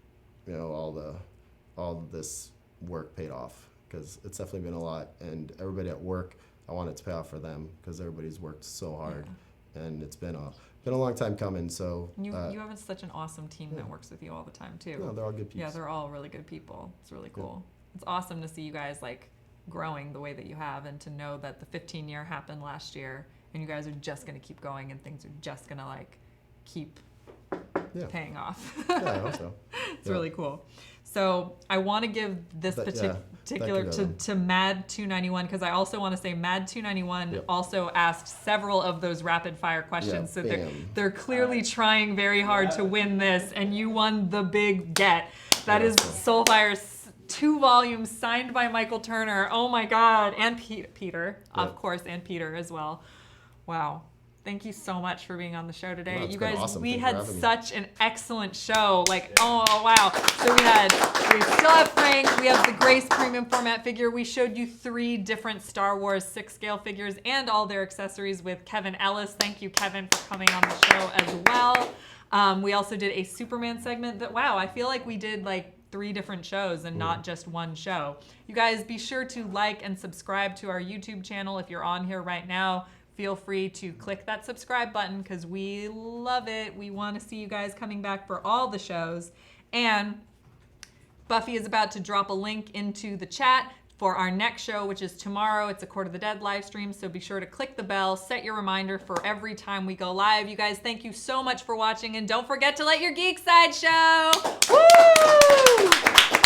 all this work paid off, because it's definitely been a lot. And everybody at work, I want it to pay off for them, because everybody's worked so hard, and it's been a long time coming. So You have such an awesome team that works with you all the time too. No, they're all good people. Yeah, they're all really good people. It's really cool. It's awesome to see you guys growing the way that you have, and to know that the 15-year happened last year, and you guys are just going to keep going, and things are just going to keep paying off. Yeah, I hope so. It's really cool. So I want to give this particular to Mad291, because I also want to say Mad291 also asked several of those rapid fire questions. So they're clearly trying very hard to win this, and you won the big get. That is Soulfire's 2 volumes signed by Michael Turner. Oh my God. And Peter, of course, and Peter as well. Wow. Thank you so much for being on the show today. You guys, awesome. We had such an excellent show. Oh wow. So we still have Frank, we have the Grace premium format figure. We showed you 3 different Star Wars 6-scale figures and all their accessories with Kevin Ellis. Thank you, Kevin, for coming on the show as well. We also did a Superman segment that, wow, I feel like we did 3 different shows and not just one show. You guys, be sure to like and subscribe to our YouTube channel. If you're on here right now, feel free to click that subscribe button, because we love it. We want to see you guys coming back for all the shows. And Buffy is about to drop a link into the chat for our next show, which is tomorrow. It's a Court of the Dead live stream, so be sure to click the bell, set your reminder for every time we go live. You guys, thank you so much for watching, and don't forget to let your geek side show. Woo!